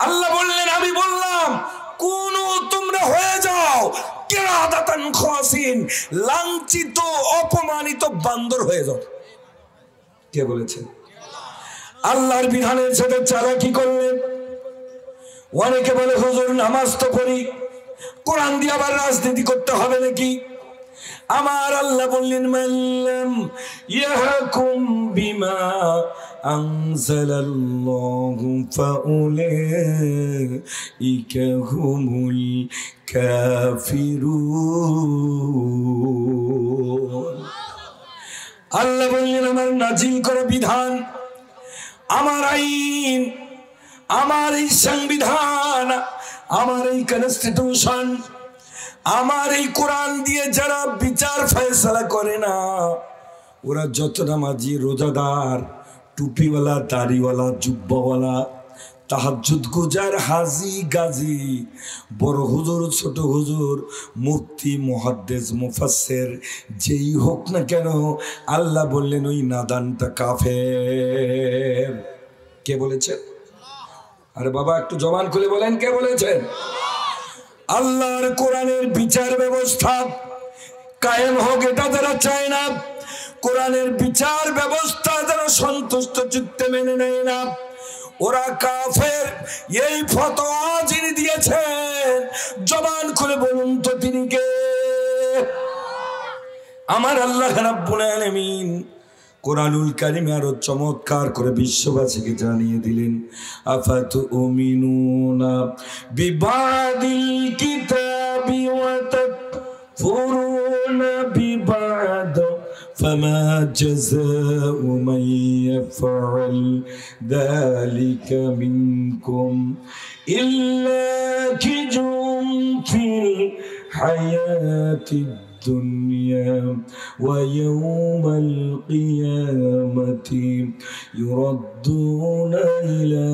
S1: আল্লাহ বললেন, আমি বললাম কুনু, তোমরা হয়ে যাও কিরাদাতান খাসিন, লাঞ্ছিত অপমানিত বান্দর হয়ে যাও। কে বলেছেন? আল্লাহর বিধানের সাথে চালাকি করলেন। অনেকে বলে হুজুর নামাজ তো পড়ি, কোরআন দিয়ে আবার রাজনীতি করতে হবে নাকি? আমার আল্লাহ বললেন মাল্লাম ইয়াহকুম বিমা আনজালাল্লাহু ফাউলাইকা হুমুল কাফিরুন। আল্লাহ বললেন আমার নাজিল করা বিধান, আমার আইন, আমার এই সংবিধান, আমার এই কনস্টিটিউশন, আমার এই কোরআন দিয়ে যারা বিচার ফয়সালা করে না, ওরা যত নামাজি, রোজাদার, টুপিওয়ালা, দাড়িওয়ালা, জুব্বাওয়ালা, তাহাজ্জুদ গুজার, হাজি গাজী, বড় হুজুর, ছোট হুজুর, মুফতি, মুহাদ্দিস, মুফাসসির, যেই হোক না কেন, আল্লাহ বললেন ওই নাদানটা কাফের। কে বলেছেন? আরে বাবা একটু জবান খুলে বলেন, কে বলেছেন? আল্লাহর কোরআনের বিচার ব্যবস্থা কায়েম হোক, এটা যারা চায় না, কোরআনের বিচার ব্যবস্থা যারা সন্তুষ্ট চিত্তে মেনে নেয় না, ওরা কাফের। এই ফতোয়া যিনি দিয়েছেন, জবান খুলে বলুন তো তিনি কে? আমার আল্লাহ রাব্বুল আলামিন কোরআনুল কারিমে আরো চমৎকার করে বিশ্ববাসীকে জানিয়ে দিলেন, আফাতুমিনুনা বিবাদিল কিতাবি ওয়া তাকফুরুনা বিবাদ ফামা জাযাউ মান ইয়াফআল যালিকা মিনকুম ইল্লা কিজুম ফিল হায়াতিদ الدنيا ويوم القيامة يردون إلى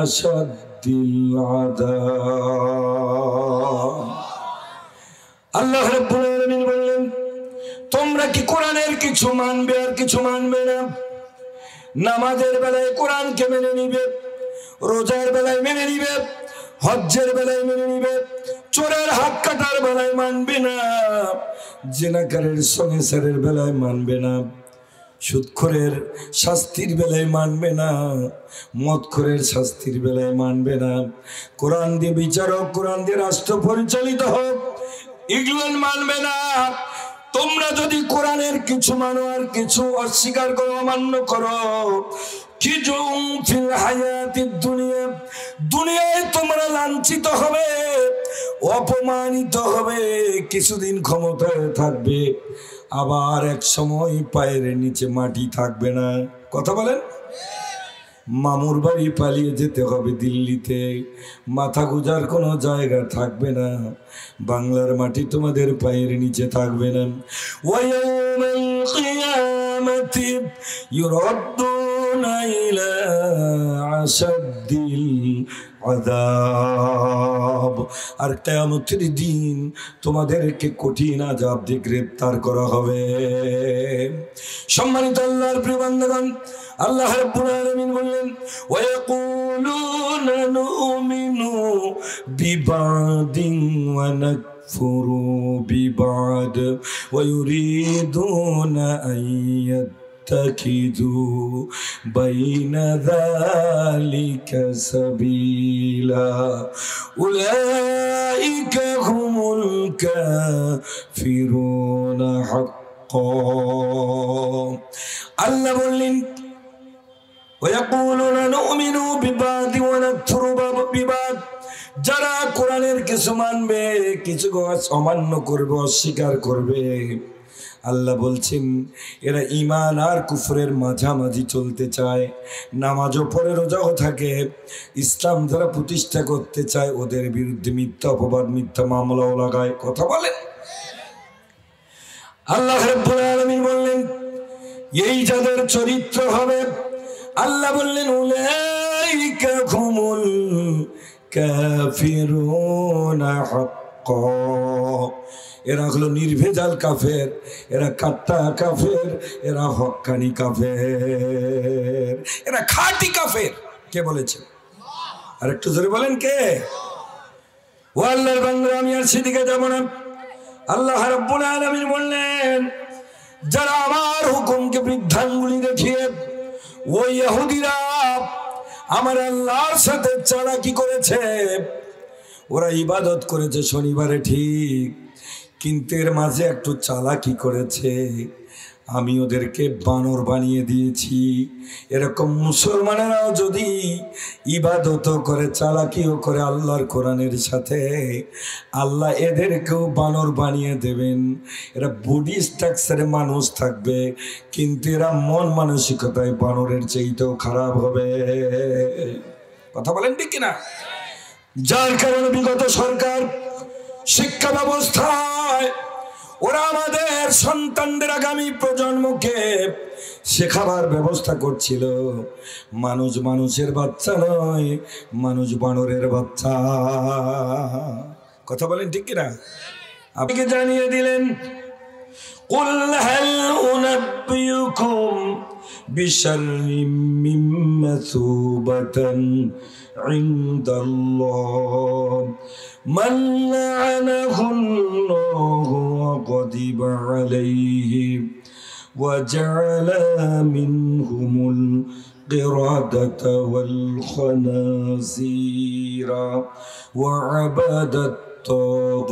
S1: أشد العذاب আল্লাহ রাব্বুল আলামিন বললেন, তোমরা কি কোরআনের কিছু মানবে আর কিছু মানবে না? নামাজের বেলায় কোরআনকে মেনে নিবে, রোজার বেলায় মেনে নিবে, হজ্জের বেলায় মেনে নিবে, চোরের হাত কাটার বেলায় মানবে না, জিনাকারের সংসারের বেলায় মানবে না, সুদখোরের শাস্তির বেলায় মানবে না, মদখোরের শাস্তির বেলায় মানবে না। কোরআন দিয়ে বিচারক, কোরআন দিয়ে রাষ্ট্র পরিচালিত হোক, এগুলো মানবে না। তোমরা যদি কোরআনের কিছু মানো আর কিছু অস্বীকার করো, অমান্য করো, দুনিয়ায় তোমরা লাঞ্ছিত হবে, অপমানিত হবে, কিছুদিন ক্ষমতায় থাকবে, আবার এক সময় পায়ের নিচে মাটি থাকবে না। কথা বলেন? মামুর বাড়ি পালিয়ে যেতে হবে দিল্লিতে, মাথা গুজার কোনো জায়গা থাকবে না, বাংলার মাটি তোমাদের পায়ের নিচে থাকবে না। ওয়ায়াউমাল কিয়ামাতি ইউরাদ্দুনা ইলা আশাদ্দিল আযাব, আর কিয়ামতের দিন তোমাদেরকে কঠিন আযাব দিয়ে গ্রেফতার করা হবে। সম্মানিত আল্লাহর প্রিয় বান্দাগণ, আল্লাহ রাব্বুল আলামিন বললেন, ওয়ায়াকুলুনা নুমিনু বিবাদিন ওয়া নাকফুরু বিবাদ ওয়া ইউরিদুনা আন ইয়াত্তাখিযু বাইনা যালিকা সাবিলা উলাইকা হুমুল কাফিরুনা হাক্কান। আল্লাহ বললেন, যারা কোরআনের কিছু মানবে, কিছু অমান্য করবে, অস্বীকার করবে, আল্লাহ বলছেন এরা ঈমান আর কুফরের মাঝামাঝি চলতে চায়, নামাজও পড়ে, রোজাও থাকে, ইসলাম যারা প্রতিষ্ঠা করতে চায় ওদের বিরুদ্ধে মিথ্যা অপবাদ, মিথ্যা মামলাও লাগায়। কথা বলেন? আল্লাহ রাব্বুল আলামিন বললেন, এই যাদের চরিত্র হবে, আল্লাহ বললেন, উলাইকা হুমুল কাফিরুনা হাক্কান, এরা হলো নির্ভেজাল কাফের, এরা কাট্টা কাফের, এরা হক্কানি কাফের, এরা খাঁটি কাফের। কে বলেছেন? আর একটু জোরে বলেন কে? ও আল্লাহর বান্দা, আমি আর সেদিকে যাব না। আল্লাহ রাব্বুল আলামিন বললেন, যারা আমার হুকুমকে বৃদ্ধাঙ্গুলি দেখিয়ে, ওই ইহুদিরা আমার আল্লাহর সাথে চালাকি করেছে, ওরা ইবাদত করেছে শনিবারে ঠিক, কিন্তু এর মাঝে একটু চালাকি করেছে, আমি ওদেরকে বানর বানিয়ে দিয়েছি। এরকম মুসলমানেরাও যদি ইবাদত করে, চালাকিও করে আল্লাহর কোরআনের সাথে, আল্লাহ এদেরকেও বানর বানিয়ে দেবেন। এরা বডি স্ট্রাকচারে মানুষ থাকবে, কিন্তু এরা মন মানসিকতায় বানরের চাইতেও খারাপ হবে। কথা বলেন ঠিক কিনা? যার কারণে বিগত সরকার শিক্ষা ব্যবস্থায় ওরা আমাদের সন্তানদের, আগামী প্রজন্মকে শেখাবার ব্যবস্থা করছিল, মানুষ মানুষের বাচ্চা নয়, মানুষ বানরের বাচ্চা। কথা বলেন ঠিক কিনা? আপনি জানিয়ে দিলেন, কুল হাল উনাব্বিউকুম বিশাররিম মিন মাসুবাতান ইনদাল্লাহ মান লা'নাহুল্লাহু ওয়া গাদিবা আলাইহি ওয়া জা'আলা মিনহুমুল qiradata wal khanazira wa 'abadat taghut।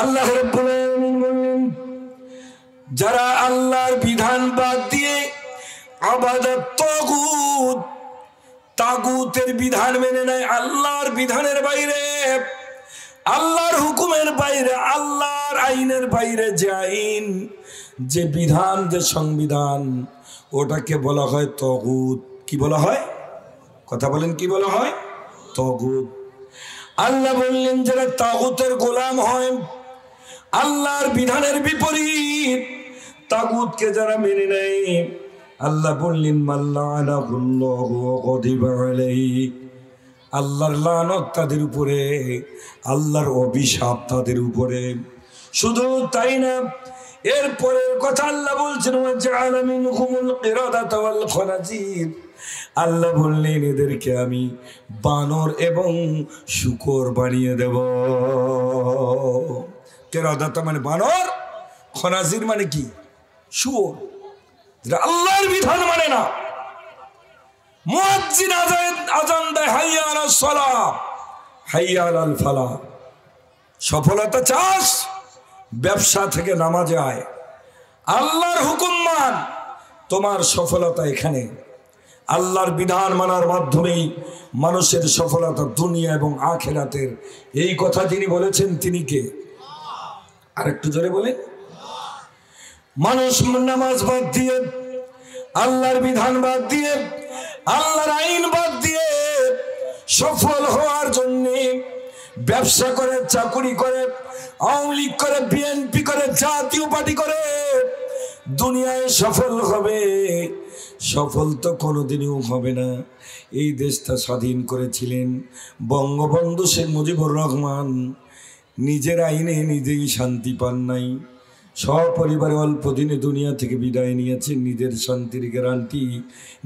S1: আল্লাহ রাব্বুল আলামিন বলেন, যারা আল্লাহর বিধান বাদ দিয়ে আবাদত তাগুত, তাগুতের বিধান মেনে নেয়, আল্লাহর বিধানের বাইরে, আল্লাহর হুকুমের বাইরে, আল্লাহর আইনের বাইরে যে আইন, যে বিধান, যে সংবিধান, ওটাকে বলা হয় তাগুত। কি বলা হয়? কথা বলেন, কি বলা হয়? তাগুত। আল্লাহ বললেন যারা তাগুতের গোলাম হয়, আল্লাহর বিধানের বিপরীত তাগুতকে যারা মেনে নেয়, আল্লাহ বললেন মাল্লানাহুল্লাহু ওয়া গাদিবা আলাইহি, আল্লাহর লানত তাদের উপরে, আল্লাহর অভিশাপ তাদের উপরে। শুধু তাই না, এরপরের কথা আল্লাহ বলছেন ওয়াজআলা মিনহুমুল কিরাদাতা ওয়াল খানাজির, আল্লাহ বললেন এদেরকে আমি বানর এবং শূকর বানিয়ে দেব। কিরাদাতা মানে বানর, খানাজির মানে কি? শুয়োর। আল্লাহর বিধান মানে না। মুয়াজ্জিন আযান দেয় হাইয়া আলাস সালাহ, হাইয়া আলাল ফালাহ। সফলতা চাস, ব্যবসা থেকে নামাজে আয়, আল্লাহর হুকুম মান, তোমার সফলতা এখানে। আল্লাহর বিধান মানার মাধ্যমেই মানুষের সফলতা দুনিয়া এবং আখিরাতের। এই কথা যিনি বলেছেন তিনি কে? আরেকটু জোরে বলেন। মানুষ নামাজ বাদ দিয়ে, আল্লাহর বিধান বাদ দিয়ে, আল্লাহর আইন বাদ দিয়ে সফল হওয়ার জন্য ব্যবসা করে, চাকুরি করে, আওয়ামী লীগ করে, বিএনপি করে, জাতীয় পার্টি করে দুনিয়ায় সফল হবে। সফল তো কোনোদিনও হবে না। এই দেশটা স্বাধীন করেছিলেন বঙ্গবন্ধু শেখ মুজিবুর রহমান। নিজের আইনে নিজেই শান্তি পান নাই, সপরিবারে অল্প দিনে দুনিয়া থেকে বিদায় নিয়েছেন। নিজের শান্তির গ্যারান্টি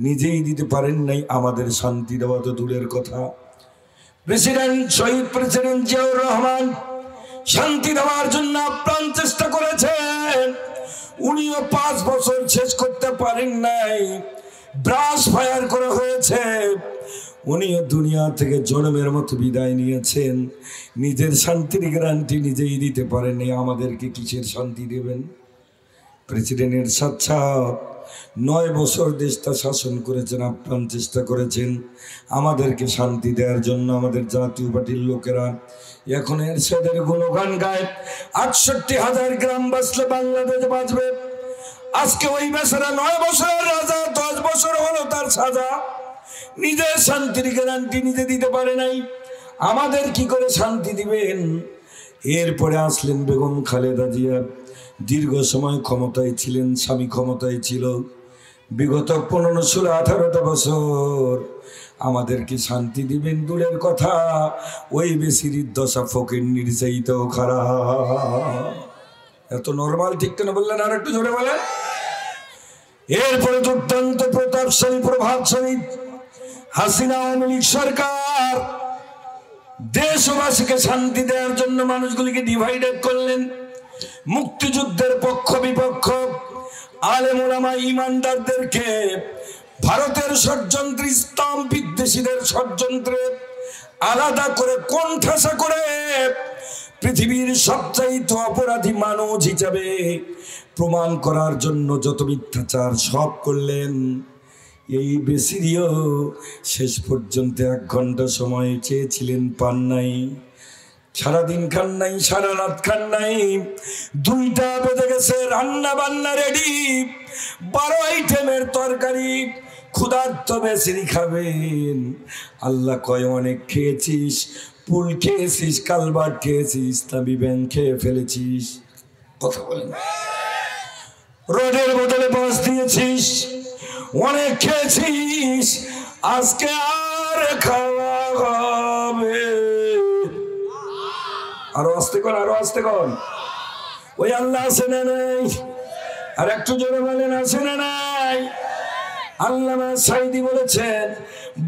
S1: নিজেই দিতে পারেন নাই, আমাদের শান্তি দেওয়া তো দূরের কথা। শহীদ প্রেসিডেন্ট জিয়াউর রহমান শান্তি দেওয়ার জন্য আপ্রাণ চেষ্টা করেছেন, উনিও 5 বছর শেষ করতে পারেন নাই। ব্রাশ ফায়ার করা হয়েছে, উনিও দুনিয়া থেকে জনমের মতো বিদায় নিয়েছেন। নিজের শান্তির গ্যারান্টি নিজেই দিতে পারেননি, আমাদেরকে কিসের শান্তি দেবেন? প্রেসিডেন্টের সাথে 9 বছর দেশটা শাসন করেছেন, আপ্রাণ চেষ্টা করেছেন আমাদেরকে শান্তি দেওয়ার জন্য। আমাদের জাতীয় পার্টির লোকেরা এখন এরশাদের গুণগান গায়। 68,000 গ্রাম বাঁচলে বাংলাদেশ বাঁচবে। আজকে ওই বেচারা 9 বছরের রাজা, 10 বছর হলো তার সাজা, নিজের শান্তির গ্যারান্টি নিজে দিতে পারে নাই, আমাদের কি করে শান্তি দিবেন? এরপরে আসলেন বেগম খালেদা জিয়া, দীর্ঘ সময় ক্ষমতায় ছিলেন, স্বামী ক্ষমতায় ছিল। বিগত 15, 16, 18টা বছর আমাদেরকে শান্তি দিবেন দূরের কথা, ওই বেশির দশা ফকির নির্যাতিত খারাপ। এত নর্মাল ঠিক কেন বললেন? আর একটু জোরে বলেন। এরপরে দুর্দান্ত প্রতাপশালী, প্রভাবশালী হাসিনা আওয়ামী লীগ সরকার দেশবাসীকে শান্তি দেওয়ার জন্য মানুষগুলিকে ডিভাইডেড করলেন। মুক্তিযুদ্ধের পক্ষ বিপক্ষ, আলেম ওলামা ইমানদারদেরকে ভারতের ষড়যন্ত্র, ইসলাম বিদ্বেষীদের ষড়যন্ত্রে আলাদা করে কোণঠাসা করে পৃথিবীর সবচাইতে অপরাধী মানুষ হিসাবে প্রমাণ করার জন্য যত মিথ্যাচার সব করলেন। এই বেসিরিও শেষ পর্যন্ত 1 ঘন্টা সময় চেয়েছিলেন, পান নাই। সারাদিন খান নাই, সারা রাত খান নাই, 2টা বেজে গেছে, রান্না বান্না রেডি, 12 আইটেমের তরকারি, ক্ষুধার্ত বেসিরি খাবেন। আল্লাহ কয় অনেক খেয়েছিস, পুল খেয়েছিস, কালবাট খেয়েছিস, ইসলামী ব্যাংক খেয়ে ফেলেছিস। কথা বলেন। রোডের বদলে বাস দিয়েছিস, অনেক খেয়েছিস, আজকে আর খাওয়া হবে। আরো আসতে কর, আরো আসতে কর। ওই আল্লাহ আছে না নাই? আর একটু জোরে বলেন, আছে না নাই? আল্লামা সাঈদী বলেছেন,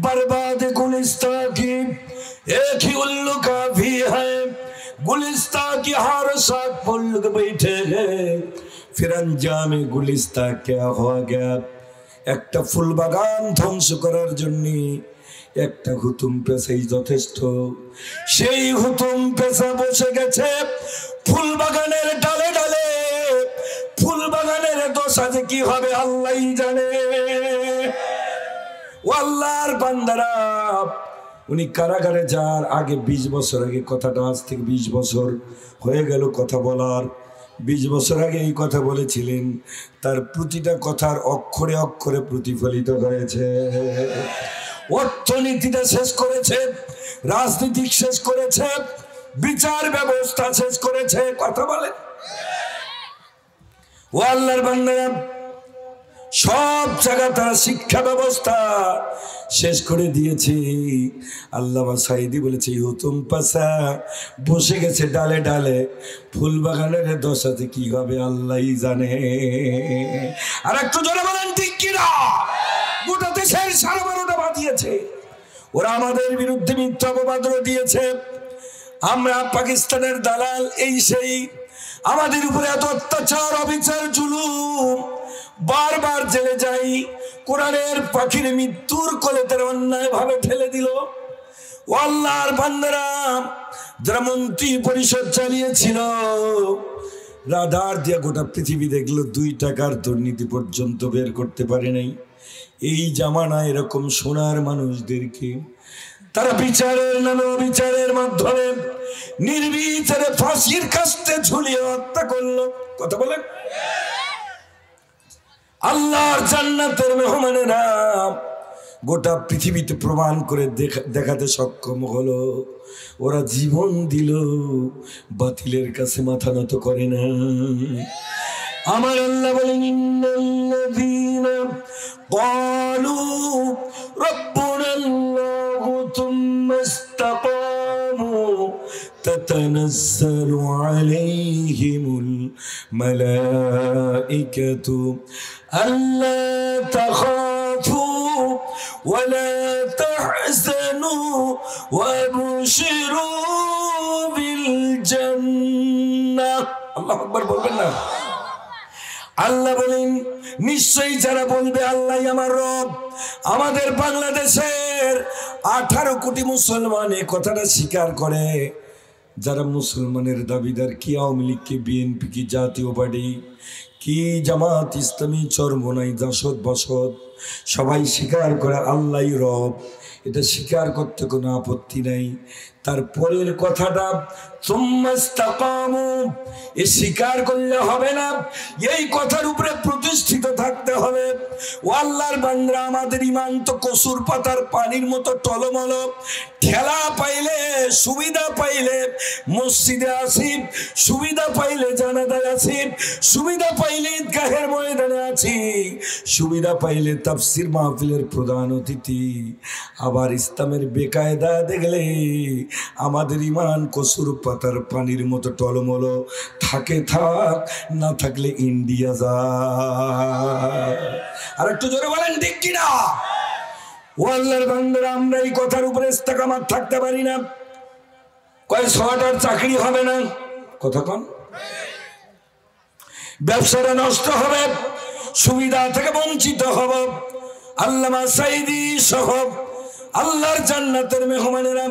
S1: বরবাদ গুলিস্তা কি এক হি উল্লু কাফি হ্যায়, গুলিস্তা কি হার সাথ ফুল बैठे हैं, फिर अंजाम गुलिस्ता क्या हो गया। একটা ফুল বাগান ধ্বংস করার জন্য একটা হুতুম পেশাই যথেষ্ট। সেই হুতুম পেশা বসে গেছে ফুল বাগানের ডালে ডালে, ফুল বাগানের কি হবে আল্লাহই জানে। ও আল্লাহর বান্দারা, উনি কারাগারে যার আগে 20 বছর আগে, কথাটা আজ থেকে 20 বছর হয়ে গেল কথা বলার, 20 বছর আগে এই কথা বলেছিলেন, তার প্রতিটা কথার অক্ষরে অক্ষরে প্রতিফলিত হয়েছে। অর্থনীতিটা শেষ করেছে, রাজনীতি শেষ করেছে, বিচার ব্যবস্থা শেষ করেছে। কথা বলে ও আল্লাহর বান্দারা, সব জায়গা তারা শিক্ষা ব্যবস্থা শেষ করে দিয়েছে। আল্লামা সাঈদী বলেছে, হুতুম পাশা বসে গেছে ডালে ডালে, ফুল বাগানের দশাতে কি হবে আল্লাহই জানে। আর একটু জোরে বলেন ঠিক কিনা? গোটা দেশের 12:30 বাজিয়েছে, ওরা আমাদের বিরুদ্ধে মিথ্যা অপবাদ দিয়েছে, আমরা পাকিস্তানের দালাল, এই সেই, আমাদের উপরে এত অত্যাচার, অবিচার, জুলুম, বারবার জেলে যাই, কোরআনের পাখির মৃত্যুর কোলে তারা অন্যায় ভাবে ঠেলে দিল। ও আল্লাহর বান্দারা, যারা মন্ত্রী পরিষদ চালিয়েছিল, রাডার দিয়ে গোটা পৃথিবী দেখলো, 2 টাকার দুর্নীতি পর্যন্ত বের করতে পারে নাই। এই জামানায় এরকম সোনার মানুষদেরকে তারা বিচারের নামে, বিচারের মাধ্যমে নির্বিচারে ফাঁসির কাস্তে ঝুলিয়ে হত্যা করলো। কথা বলেন, আল্লাহর জান্নাতের মেহমানেরা গোটা পৃথিবীতে প্রমাণ করে দেখাতে সক্ষম হলো, ওরা জীবন দিল, বাতিলের কাছে মাথা নত করে না। আমার আল্লাহ বলেন, ইন্নাল্লাযীনা ক্বালু রাব্বুনাল্লাহু থুম্মা ইসতাকামু তাতানাজ্জালু আলাইহিমুল মালাইকাতু আল্লা তাখাফু ওয়ালা তাহজানু ওয়াবশিরু বিল জান্নাহ। আল্লাহু আকবার বলবেন না? আল্লাহ বলেন, নিশ্চয়ই যারা বলবে আল্লাহ আমার রব, আমাদের বাংলাদেশের 18 কোটি মুসলমান এই কথাটা স্বীকার করে, যারা মুসলমানের দাবিদার, কি আওয়ামী লীগ, কি বিএনপি, কি জাতীয় পার্টি, কি জামাত ইসলামী, চরমনাই, জাসদ, বসত, সবাই স্বীকার করে আল্লাহই রব, এটা স্বীকার করতে কোনো আপত্তি নাই। তারপরের কথাটা এ স্বীকার করলে হবে না, এই কথার উপরে প্রতিষ্ঠিত থাকতে হবে। ও আল্লাহর বান্দা, আমাদের ইমান তো কসুর পাতার পানির মতো টলমল, ঠেলা পাইলে, সুবিধা পাইলে মসজিদে আসি, সুবিধা পাইলে জানাজায় আসি, সুবিধা পাইলে ঈদগাহের ময়দানে আছি, সুবিধা পাইলে তাফসির মাহফিলের প্রধান অতিথি। আবার ইসলামের বেকায়দা দেখলে আমাদের ইমান কসুর পাতার পানির মতো টলমল, থাকে থাক, না থাকলে ইন্ডিয়া যা। আর একটু জোরে বলেন ঠিক কিনা? ও আল্লাহর বান্দারা, আমরা এই কথার উপরে ইস্তেকামাত থাকতে পারি না। কয় 6টার চাকরি হবে না, কথা কন, ব্যবসাটা নষ্ট হবে, সুবিধা থেকে বঞ্চিত হব। আল্লামা সাঈদী সহ আল্লাহর জান্নাতের মেহমানেরা,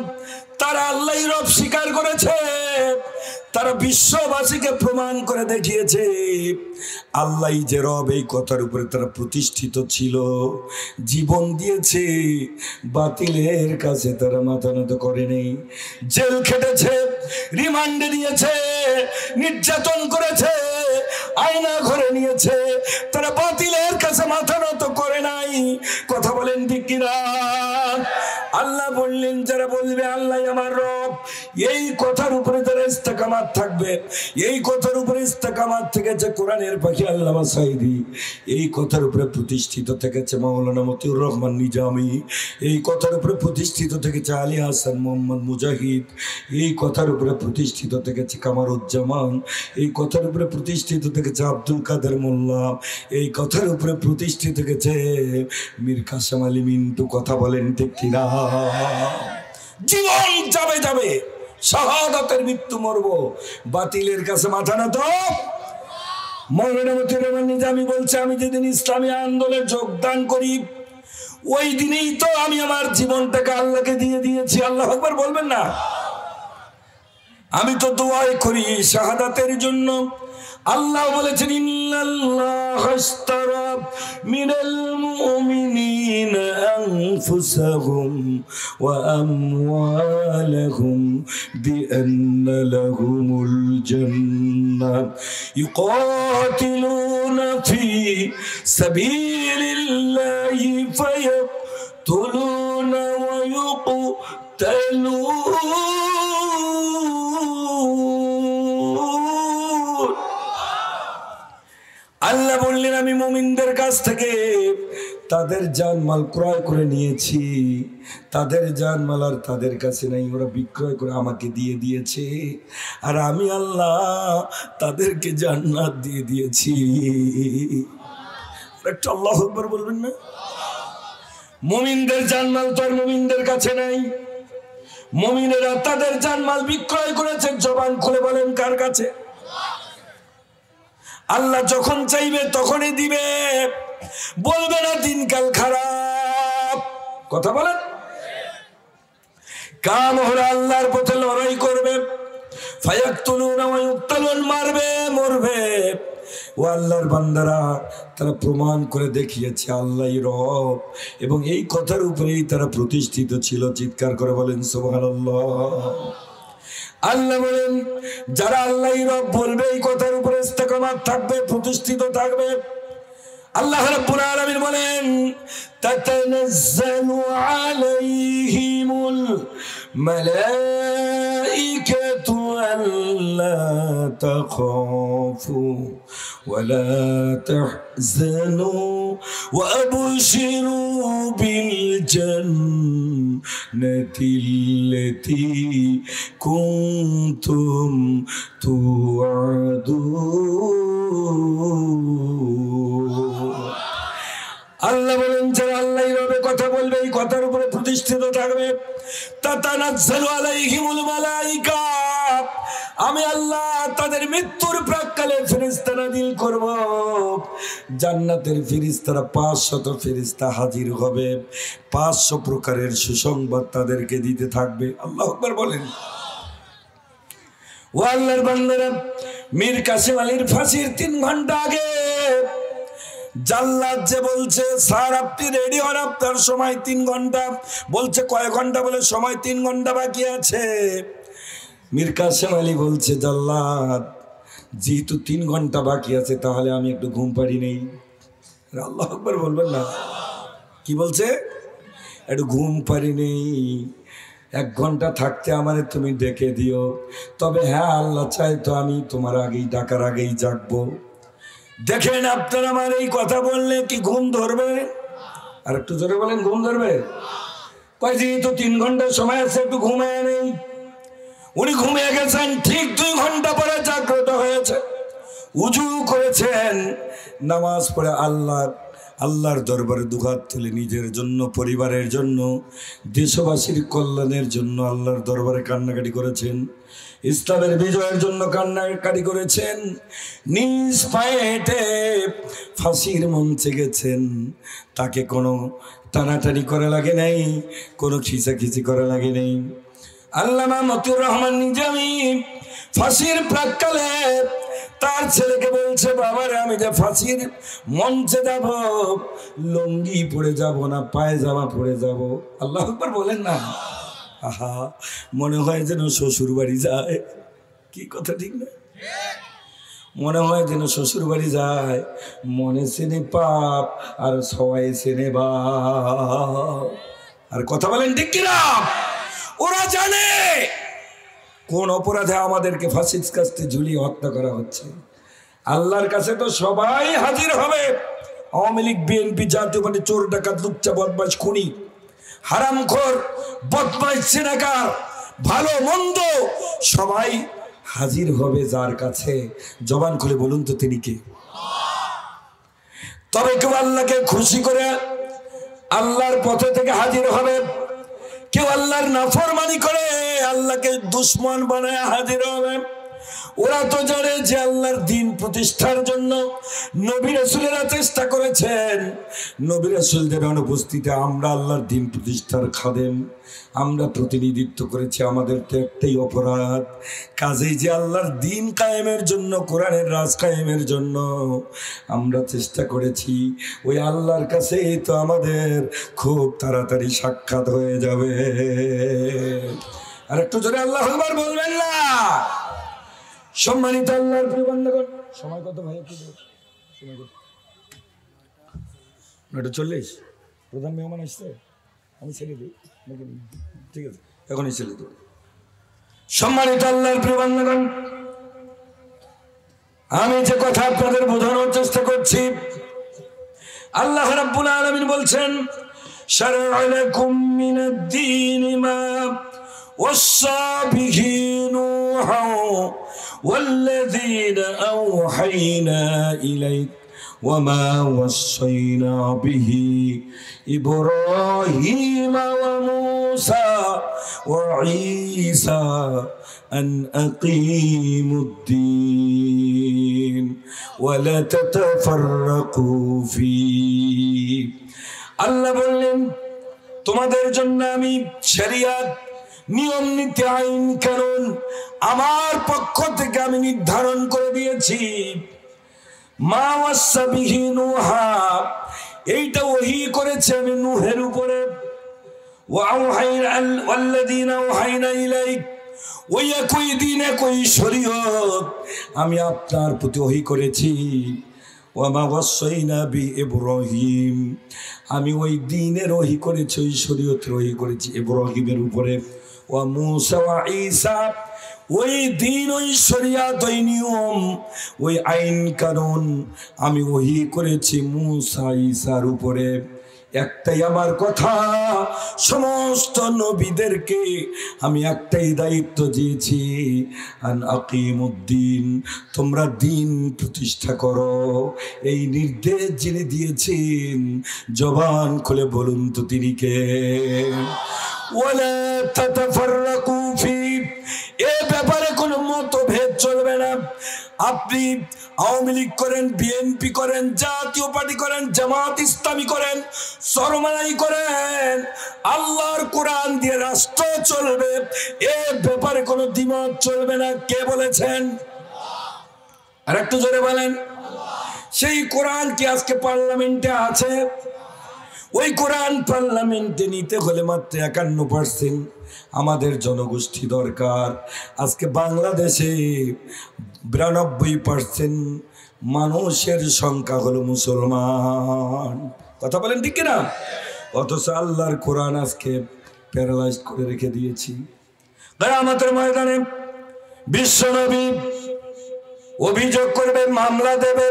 S1: তারা আল্লাহই রব স্বীকার করেছে, তারা বিশ্ববাসীকে প্রমাণ করে দেখিয়েছে আল্লাহই যে রব। এই কথার উপরে তারা প্রতিষ্ঠিত ছিল, জীবন দিয়েছে, বাতিলের কাছে তারা মাথা নত করেনি। জেল খেটেছে, রিমান্ডে দিয়েছে, নির্যাতন করেছে, আয়না ঘরে নিয়েছে, তারা বাতিলের কাছে মাথা নত করে নাই। কথা বলেন ঠিক কিনা? আল্লাহ বললেন, যারা বলবে আল্লাহ আমার রব, এই কথার উপরে যারা ইস্তেকামাত থাকবে, এই কথার উপরে ইস্তেকামাত থেকেছে কোরআনের পাখি আল্লামা সাঈদী, এই কথার উপরে প্রতিষ্ঠিত থেকেছে মাওলানা মতিউর রহমান নিজামী, এই কথার উপরে প্রতিষ্ঠিত থেকেছে আলী হাসান মোহাম্মদ মুজাহিদ, এই কথার উপরে প্রতিষ্ঠিত থেকেছে কামারুজ্জামান, এই কথার উপরে প্রতিষ্ঠিত থেকেছে আব্দুল কাদের মোল্লা, এই কথার উপরে প্রতিষ্ঠিত থেকেছে মীর কাসেম আলী মিন্টু। কথা বলেন ঠিক কিনা? জীবন যাবে যাবে, শাহাদাতের মৃত্যু মরব, বাতিলের কাছে মাথা না তো। মাওলানা মতিউর রহমান নিজামী বলছে, আমি যেদিন ইসলামী আন্দোলনে যোগদান করি, ওই দিনেই তো আমি আমার জীবনটাকে আল্লাহকে দিয়ে দিয়েছি। আল্লাহু আকবার বলবেন না? আমি তো দোয়াই করি শাহাদাতের জন্য। আল্লাহ বলেছেন, ইন্নাল্লাহা ইশতারা من المؤمنين أنفسهم وأموالهم بأن لهم الجنة يقاتلون في سبيل الله فيقتلون ويقتلون আল্লাহ বললেন আমি মুমিনদের কাছ থেকে তাদের জানমাল ক্রয় করে নিয়েছি, তাদের জানমাল আর তাদের কাছে নাই, ওরা বিক্রয় করে আমাকে দিয়ে দিয়েছে, আর আমি আল্লাহ তাদেরকে জান্নাত দিয়ে দিয়েছি। একটা আল্লাহু আকবার বলবেন না? মুমিনদের জানমাল তো আর মুমিনদের কাছে নাই, মুমিনেরা তাদের জানমাল বিক্রয় করেছে। জবান খুলে বলেন কার কাছে? আল্লাহ যখন চাইবে তখনই দিবে, বলবে না দিনকাল খারাপ। কথা বলেন। কাম হলো আল্লাহর পথে লড়াই করবে, ফায়াকতুলুনা ওয়া ইউকতালুন, মারবে মরবে। ও আল্লাহর বান্দারা তারা প্রমাণ করে দেখিয়েছে আল্লাহই রব, এবং এই কথার উপরেই তারা প্রতিষ্ঠিত ছিল। চিৎকার করে বলেন সুবহানাল্লাহ। আল্লাহ বলেন যারা আল্লাহই রব বলবে, এই কথার উপরে ইস্তেকামাত থাকবে, প্রতিষ্ঠিত থাকবে। আল্লাহ রাব্বুল আলামিন বলেন তাতানাজ্জালু আলাইহিমুল মালাইকাতু আল্লা তাখাফু ওয়া লা তাহজানু ওয়া আবশিরু বিল জান্নাতিল্লাতী কুনতুম তুআদুন। আল্লাহ বলেন যারা আল্লাহর রবে কথা বলবে, এই কথার উপরে প্রতিষ্ঠিত থাকবে, তাতানাজ্জালু আলাইহিমুল মালাইকা, আমি আল্লাহ তাদের মৃত্যুর প্রাক্কালে ফেরেশতা নাযিল করব। জান্নাতের ফেরেশতারা 500 ফেরেশতা হাজির হবে, 500 প্রকারের সুসংবাদ তাদেরকে দিতে থাকবে। আল্লাহু আকবার বলেন। ও আল্লাহর বান্দারা, মীর কাসেম আলীর ফাঁসির 3 ঘন্টা আগে জাল্লাদ যে বলছে স্যার আপনি রেডি হন, আপনার সময় 3 ঘন্টা। বলছে কয় ঘন্টা? বলে সময় 3 ঘন্টা বাকি আছে। মীর কাসেম আলী বলছে জাল্লাদ যেহেতু 3 ঘন্টা বাকি আছে, তাহলে আমি একটু ঘুম পারি নেই। আল্লাহু আকবার বলবেন না? কি বলছে? একটু ঘুম পারি নেই, 1 ঘন্টা থাকতে আমারে তুমি ডেকে দিও। তবে হ্যাঁ আল্লাহ চাই তো আমি তোমার আগেই ডাকার আগেই জাগবো। দেখেন আপনার আমার এই কথা বললে কি ঘুম ধরবে? আর একটু জোরে বলেন, ঘুম ধরবে? কয় যেহেতু 3 ঘন্টার সময় আছে একটু ঘুমিয়ে নেই। উনি ঘুমিয়ে গেছেন, ঠিক 2 ঘন্টা পরে জাগ্রত হয়েছে, উজু করেছেন, নামাজ পড়ে আল্লাহর দরবারে দুহাত তুলে নিজের জন্য, পরিবারের জন্য, দেশবাসীর কল্যাণের জন্য আল্লাহর দরবারে কান্নাকাটি করেছেন, ইসলামের বিজয়ের জন্য কান্নাকাটি করেছেন। নিজ পায়ে হেঁটে ফাঁসির মঞ্চে গেছেন। তাকে কোনো টানাটানি করা লাগে নাই, কোনো খিচাখিচি করা লাগে নাই। আল্লামা মতিউর রহমান নিজামী ফাঁসির প্রাক্কালে তার ছেলেকে বলছে, বাবারে আমি যে ফাঁসির মঞ্চে যাব, লুঙ্গি পরে যাব না, পায়জামা পরে যাব। আল্লাহু আকবার বলেন না? আহা, মনে হয় যেন শ্বশুর বাড়ি যায়। কি কথা ঠিক না? মনে হয় যেন শ্বশুর বাড়ি যায়। মনে চেনে পাপ আর সবাই চেনে বাপ। আর কথা বলেন ঠিক কিনা? ওরা জানে কোন অপরাধে আমাদেরকে ফাঁসির কাস্তে ঝুলিয়ে হত্যা করা হচ্ছে। আল্লাহর কাছে তো সবাই হাজির হবে। আওয়ামী লীগ, বিএনপি, জাতীয় পার্টি, চোর ডাকাত, লুচ্চা, বদমাশ, খুনি, হারামখোর, বদমাশ, সিনেকার, ভালো মন্দ সবাই হাজির হবে যার কাছে। জবান খুলে বলুন তো তিনি কে? তবে কেউ আল্লাহকে খুশি করে আল্লাহর পথে থেকে হাজির হবে, কেউ আল্লাহর নাফরমানি করে আল্লাহকে দুশ্মন বানায় হাজির হবে। ওরা তো জানে যে আল্লাহর দিন প্রতিষ্ঠার জন্য নবী রাসূলেরা চেষ্টা করেছেন। নবী রাসূলদের অনুপস্থিতিতে আমরা আল্লাহর দিন প্রতিষ্ঠার খাদেম, আমরা প্রতিনিধিত্ব করেছি। আমাদের তো একটাই অপরাধ, কাজেই যে আল্লাহর দিন কায়েমের জন্য, কোরআনের রাজ কায়েমের জন্য আমরা চেষ্টা করেছি, ওই আল্লাহর কাছে তো আমাদের খুব তাড়াতাড়ি সাক্ষাৎ হয়ে যাবে। আর একটু জোরে আল্লাহু আকবার বলবেন না? সম্মানিত আল্লাহর প্রিয় বান্দাগণ, সময় কত ভাই? একটু সময় কত? 9:40। প্রধান মেহমান আসছে, আমি ছেড়ে দিই নাকি? ঠিক আছে, এখনই ছেড়ে দেব। সম্মানিত আল্লাহর প্রিয় বান্দাগণ, আমি যে কথা আপনাদের বোঝানোর চেষ্টা করছি, আল্লাহ রাব্বুল আলামিন বলছেন, শারআ লাকুম মিনাদ-দীনি মা ওয়াসা বিহি নূহা ওয়াল্লাযীনা আওহাইনা ইলাইক ওয়া মা ওয়াসাইনা বিহি ইব্রাহিম ওয়া মূসা ওয়া ঈসা আন আকিমুদ-দীন ওয়া লা তাতাফাররাকু ফীহি। আল্লাহ বললেন, তোমাদের জন্য আমি শরিয়ত, নিয়ম নীতি, আইন কানুন আমার পক্ষ থেকে আমি নির্ধারণ করে দিয়েছি। মা ওয়াসা বিহি নূহা, এইটা ওহী করেছে আমি নূহের উপরে। ওয়া আওহাইনা ওয়াল্লাযীনা আওহাইনা ইলাইক, ওই একই দিন একই শরীয়ত আমি আপনার প্রতি ওহী করেছি। ওয়া মা ওয়াসাইনা বি ইব্রাহিম, আমি ওই দিনের ওহী করেছি, ওই শরীয়তের ওহী করেছি ইব্রাহিমের উপরে। ওয়া মূসা ওয়া ঈসা, ওই দিন, ওই শরিয়ত, ওই নিয়ম, ওই আইন কানুন আমি ওহী করেছি মূসা ঈসার উপরে। একটাই আমার কথা, সমস্ত নবীদেরকে আমি একটাই দায়িত্ব দিয়েছি, আন আকিমুদ্দিন, তোমরা দিন প্রতিষ্ঠা করো। এই নির্দেশ যিনি দিয়েছেন, জবান খুলে বলুন তো তিনি কে? ওয়ালা তাতাফাররাকু ফি, এ ব্যাপারে কোনো মতভেদ চলবে না। আপনি আওয়ামী লীগ করেন, বিএনপি করেন, জাতীয় পার্টি করেন, জামাত ইসলামী করেন, সরমানাই করেন, আল্লাহর কোরআন দিয়ে রাষ্ট্র চলবে, এ ব্যাপারে কোনো দ্বিমত চলবে না। কে বলেছেন? আর একটু জোরে বলেন। সেই কোরআন কি আজকে পার্লামেন্টে আছে? ওই কোরআন পার্লামেন্টে নিতে হলে মাত্র 51% আমাদের জনগোষ্ঠী দরকার। আজকে বাংলাদেশে 92% মানুষের সংখ্যা হলো মুসলমান। কথা বলেন ঠিক কিনা? অথচ আল্লাহর কোরআন আজকে প্যারালাইজ করে রেখে দিয়েছি। কিয়ামতের ময়দানে বিশ্বনবী অভিযোগ করবে, মামলা দেবে।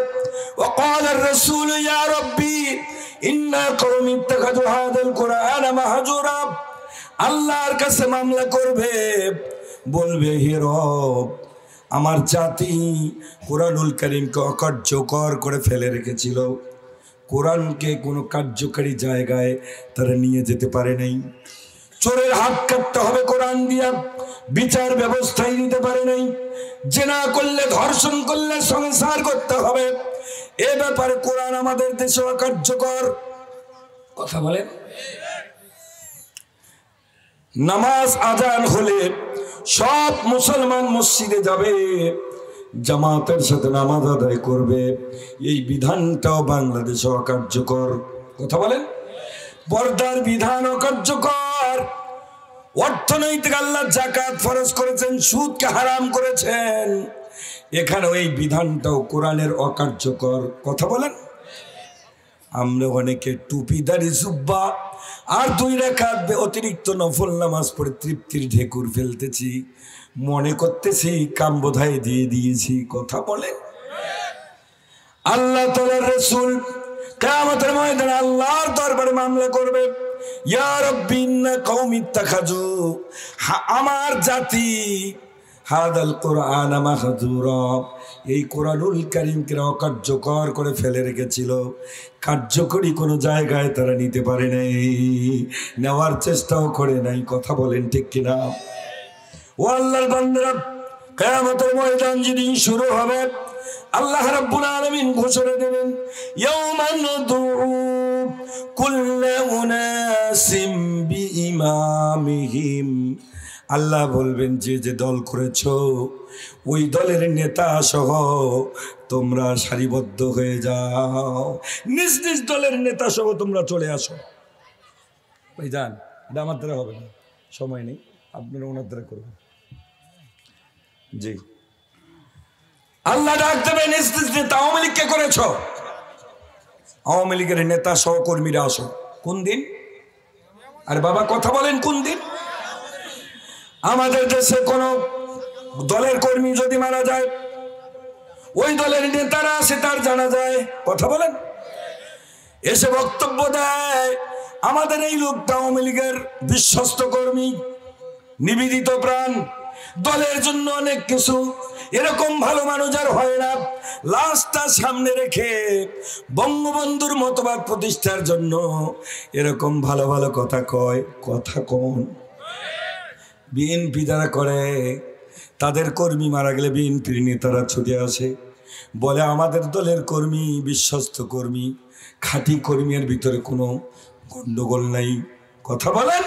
S1: ওয়াকাল আর-রাসূল ইয়া রাব্বি ইন্না কওমি ইত্তাখাযু হাযাল কুরআনা মাহজুরা, আল্লাহর কাছে মামলা করবে, বলবে, হে রব, আমার জাতি কোরআনুল কারীমকে অকার্যকর করে ফেলে রেখেছিল। কোরআনকে কোনো কার্যকারী জায়গায় তারা নিয়ে যেতে পারে নাই। চোরের হাত কাটতে হবে কোরআন দিয়া, বিচার ব্যবস্থায় নিতে পারে নাই। জেনা করলে, ধর্ষণ করলে সংসার করতে হবে, এ ব্যাপারে কোরআন আমাদের দেশে অকার্যকর। কথা বলেন। নামাজ আজান হলে সব মুসলমান মসজিদে যাবে, জামাতের সাথে নামাজ আদায় করবে, এই বিধানটাও বাংলাদেশে অকার্যকর। কথা বলেন। পর্দার বিধান অকার্যকর। অর্থনৈতিক আল্লাহ যাকাত ফরজ করেছেন, সুদকে হারাম করেছেন, এখানে এই বিধানটাও কোরআনের অকার্যকর। কথা বলেন। আমরা অনেকে টুপিদারি জুব্বা আর 2 রাকাত অতিরিক্ত নফল নামাজ পড়ে তৃপ্তির ঢেকুর ফেলতেছি, মনে করতেছি কাম বোধহয় দিয়ে দিয়েছি। কথা বলেন। আল্লাহ তাআলার রাসূল কিয়ামতের ময়দানে আল্লাহর দরবারে মামলা করবে, ইয়া রাব্বি ইন্না কওমি ইত্তাখাযু, আমার জাতি হাদাল কুরআনা মাহজুরা, এই কোরআনুল কারীমকে অকার্যকর করে ফেলে রেখেছিল, কার্যকরী কোনো জায়গায় তারা নিতে পারে নাই, নেওয়ার চেষ্টাও করে নাই। কথা বলেন ঠিক কিনা? ও আল্লাহর বান্দারা, কিয়ামতের ময়দান যেদিন শুরু হবে, আল্লাহ রাব্বুল আলামিন ঘোষণা দেবেন, ইয়াউমা নাদউ কুল্লা উনাসিম বিইমামিহিম। আল্লাহ বলবেন, যে যে দল করেছো ওই দলের নেতা সহ তোমরা সারিবদ্ধ হয়ে যাও, নিজ নিজ দলের নেতা সহ তোমরা চলে আসো। ভাই যান, এটা আমার দ্বারা হবে না, সময় নেই, আপনারা ওনার দ্বারা করবেন। জি, আল্লাহ ডাক দেবে, নিজ নিজ নেতা। আওয়ামী লীগকে করেছ, আওয়ামী লীগের নেতা সহকর্মীরা আসো। কোন দিন? আর বাবা কথা বলেন, কোন দিন? আমাদের দেশে কোন দলের কর্মী যদি মারা যায়, ওই দলের নেতারা আসে তার জানা যায়, কথা বলেন, এসে বক্তব্য দেয়, আমাদের এই লোকটা আওয়ামী লীগের বিশ্বস্ত কর্মী, নিবেদিত প্রাণ, দলের জন্য অনেক কিছু, এরকম ভালো মানুষ আর হয় না। লাশটা সামনে রেখে বঙ্গবন্ধুর মতবাদ প্রতিষ্ঠার জন্য এরকম ভালো ভালো কথা কয়। কথা কোন? বিএনপি যারা করে, তাদের কর্মী মারা গেলে বিএনপির নেতারা ছুটে আসে, বলে আমাদের দলের কর্মী বিশ্বস্ত কর্মী, খাঁটি কর্মীর ভিতরে কোনো গন্ডগোল নাই। কথা বলেন,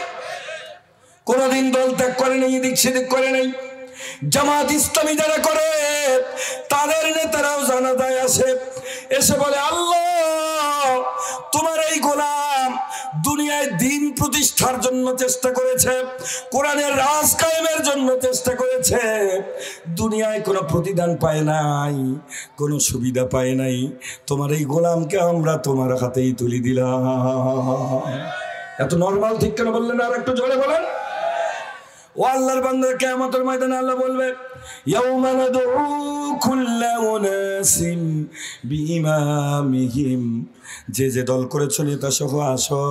S1: কোনদিন দল ত্যাগ করে নাই, এদিক সেদিক করে নাই। জামাত ইসলামী যারা করে, তাদের নেতারাও জানাজায় আসে, এসে বলে, আল্লাহ তোমার এই গোলাম দুনিয়ায় দিন প্রতিষ্ঠার জন্য চেষ্টা করেছে, কোরআনের রাজ কায়েমের জন্য চেষ্টা করেছে, দুনিয়ায় কোনো প্রতিদান পায় নাই, কোনো সুবিধা পায় নাই, তোমার এই গোলামকে আমরা তোমার হাতেই তুলে দিলাম। এত নরমাল ঠিক কেন বললেন? আর একটু জোরে বলেন। ও আল্লাহর বান্দা, কিয়ামতের ময়দানে আল্লাহ বলবে, ইয়াউমা নাদউ কুল্লা উনাসিম বিইমামিহিম, যে যে দল করেছো নেতা সহ আসো,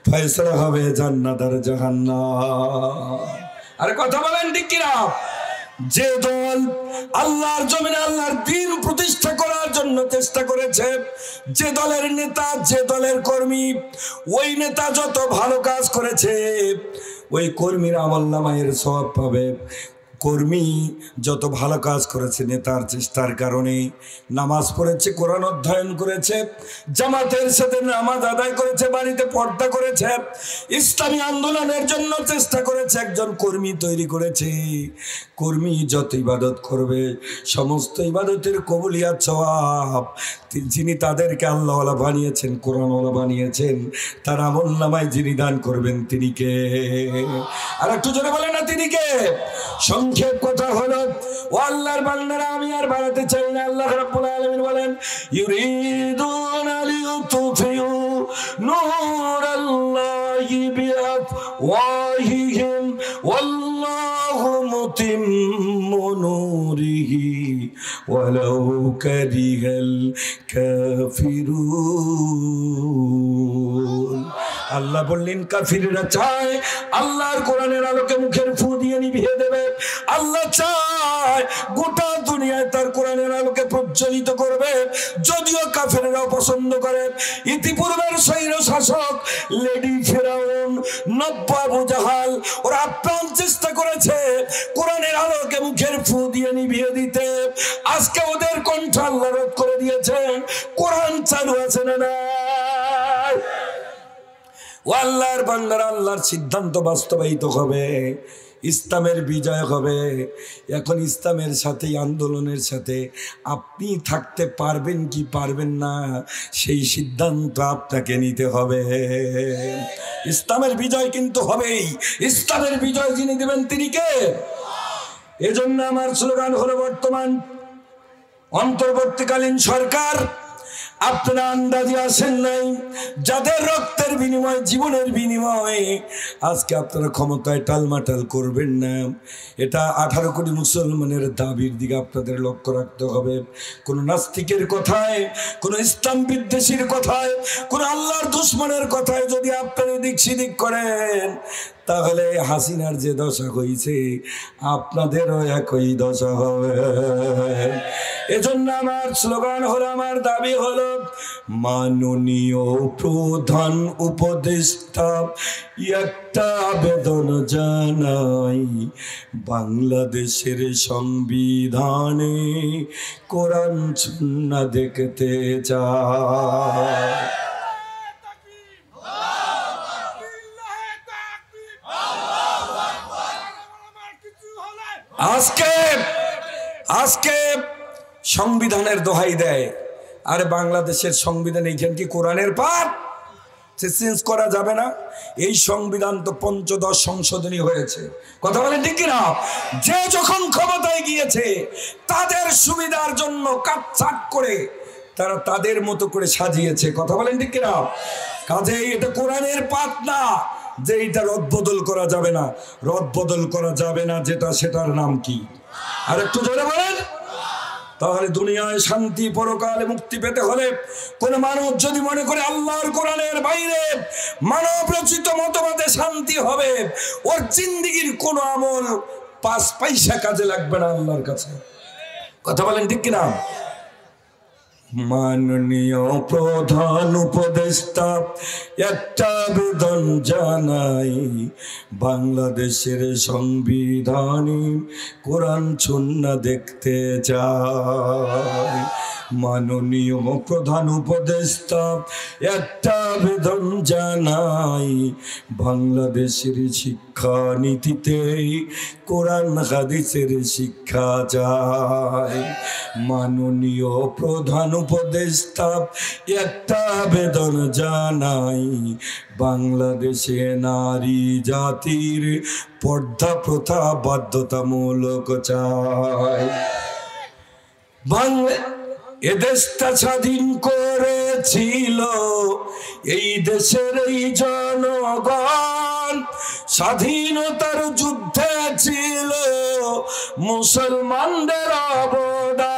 S1: ফয়সালা হবে জান্নাত আর জাহান্নাম। আরে কথা বলেন ঠিক কিনা? যে দল আল্লাহর জমিনে আল্লাহর দ্বীন প্রতিষ্ঠা করার জন্য চেষ্টা করেছে, যে দলের নেতা, যে দলের কর্মী, ওই নেতা যত ভালো কাজ করেছে ওই কর্মীর আমলনামায়ের সওয়াব পাবে। কর্মী যত ভালো কাজ করেছে নেতার চেষ্টার কারণে, নামাজ পড়েছে, কোরআন অধ্যয়ন করেছে, জামাতের সাথে নামাজ আদায় করেছে, বাড়িতে পর্দা করেছে, ইসলামী আন্দোলনের জন্য চেষ্টা করেছে, একজন কর্মী তৈরি করেছে। কর্মী যত ইবাদত করবে সমস্ত ইবাদতের কবুলিয়াত সওয়াব যিনি তাদেরকে আল্লাহওয়ালা বানিয়েছেন, কোরআনওয়ালা বানিয়েছেন, তার আমলনামায় যিনি দান করবেন তিনি কে? আর একটু জোরে বলে না, তিনি কে? সংক্ষেপ কথা হলো, ও আল্লাহর বান্দারা, আমি আর বাড়াতে চাই না। আল্লাহ রাব্বুল আলামিন বলেন, ইউরিদুনা লিইউতফিউ নূরাল্লাহি বিআফওয়াহিহিম ওয়াল্লাহু মুতিম্মু নূরিহি ওয়ালাউ কারিহাল কাফিরুন। আল্লাহ বললেন, কাফিররা চায় আল্লাহর কোরআনের আলোকে মুখের ফু দিয়ে নিভিয়ে দেবে। আল্লাহ চায় গোটা দুনিয়ায় তার কোরআনের আলোকে প্রজ্বলিত করবে, যদিও কাফেররাও পছন্দ করে। ইতিপূর্বের স্বৈর শাসক লেডি ফেরাউন, নব্য আবু জাহাল, ওরা আপ্রাণ চেষ্টা করেছে কোরআনের আলোকে মুখের ফু দিয়ে নিভিয়ে দিতে। আজকে ওদের কণ্ঠ আল্লাহ রোধ করে দিয়েছেন, কোরআন চালু আছে না না? ও আল্লাহর বান্দারা, আল্লাহর সিদ্ধান্ত বাস্তবায়িত হবে, ইসলামের বিজয় হবে। এখন ইসলামের সাথে, আন্দোলনের সাথে আপনি থাকতে পারবেন কি পারবেন না, সেই সিদ্ধান্ত আপনাকে নিতে হবে। ইসলামের বিজয় কিন্তু হবেই। ইসলামের বিজয় যিনি দেবেন তিনি কে? এজন্য আমার স্লোগান হলো, বর্তমান অন্তর্বর্তীকালীন সরকার, আপনারা আন্দাজে আসেন নাই, যাদের রক্তের বিনিময়ে, জীবনের বিনিময়ে আজকে আপনারা ক্ষমতায় টালমাটাল করবেন না। এটা 18 কোটি মুসলমানের দাবির দিকে আপনাদের লক্ষ্য রাখতে হবে। কোন নাস্তিকের কথায়, কোন ইসলাম বিদ্বেষীর কথায়, কোন আল্লাহর দুশ্মনের কথায় যদি আপনারা এদিক সেদিক করেন, তাহলে হাসিনার যে দশা হয়েছে আপনাদেরও একই দশা হবে। এজন্য আমার স্লোগান হলো, আমার দাবি হলো, মাননীয় প্রধান উপদেষ্টা একটা আবেদন জানাই, বাংলাদেশের সংবিধানে কোরআন সুন্নাহ দেখতে চাই। আজকে সংবিধানের দোহাই দেয়, আর বাংলাদেশের সংবিধান এইখান কি কোরআনের পাঠ? চেঞ্জ করা যাবে না। এই সংবিধান তো ৫৫ সংশোধনী হয়েছে, কথা বলেন ঠিক কিনা? যে যখন ক্ষমতায় গিয়েছে তাদের সুবিধার জন্য কাটছাট করে তারা তাদের মতো করে সাজিয়েছে, কথা বলেন ঠিক কিনা? কাজেই এটা কোরআনের পাঠ না যে এটা রদবদল করা যাবে না। রদবদল করা যাবে না যেটা, সেটার নাম কি? আর একটু জোরে বলেন। তাহলে দুনিয়ায় শান্তি, পরকালে মুক্তি পেতে হলে কোন মানুষ যদি মনে করে আল্লাহর কোরআনের বাইরে মানব রচিত মতবাদে শান্তি হবে, ওর জিন্দেগির কোন আমল ৫ পয়সা কাজে লাগবে না আল্লাহর কাছে, কথা বলেন ঠিক কিনা? মাননীয় প্রধান উপদেষ্টা একটা আবেদন জানাই, বাংলাদেশের সংবিধানে কোরআন সুন্নাহ দেখতে চাই। মাননীয় প্রধান উপদেষ্টা একটা আবেদন জানাই, বাংলাদেশের শিক্ষা নীতিতে কোরআন হাদিসের শিক্ষা চাই। মাননীয় প্রধান উপদেষ্টা একটা আবেদন জানাই, বাংলাদেশে নারী জাতির পর্দা প্রথা বাধ্যতামূলক চাই। এ দেশটা স্বাধীন করেছিল এই দেশের এই জনগণ, স্বাধীনতার যুদ্ধে ছিল মুসলমানদের অবদান।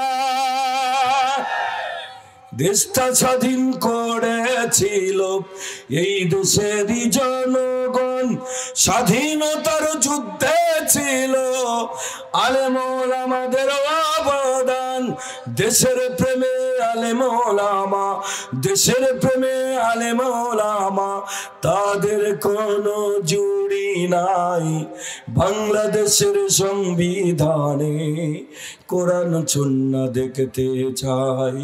S1: দেশটা স্বাধীন করেছিল এই দেশেরই জনগণ, স্বাধীনতার যুদ্ধে ছিল আলেম ওলামাদের অবদান। দেশের প্রেমে আলেম ওলামা, দেশের প্রেমে আলেম ওলামা, তাদের কোনো জুড়ি নাই। বাংলাদেশের সংবিধানে কোরআন সুন্নাহ দেখতে চাই।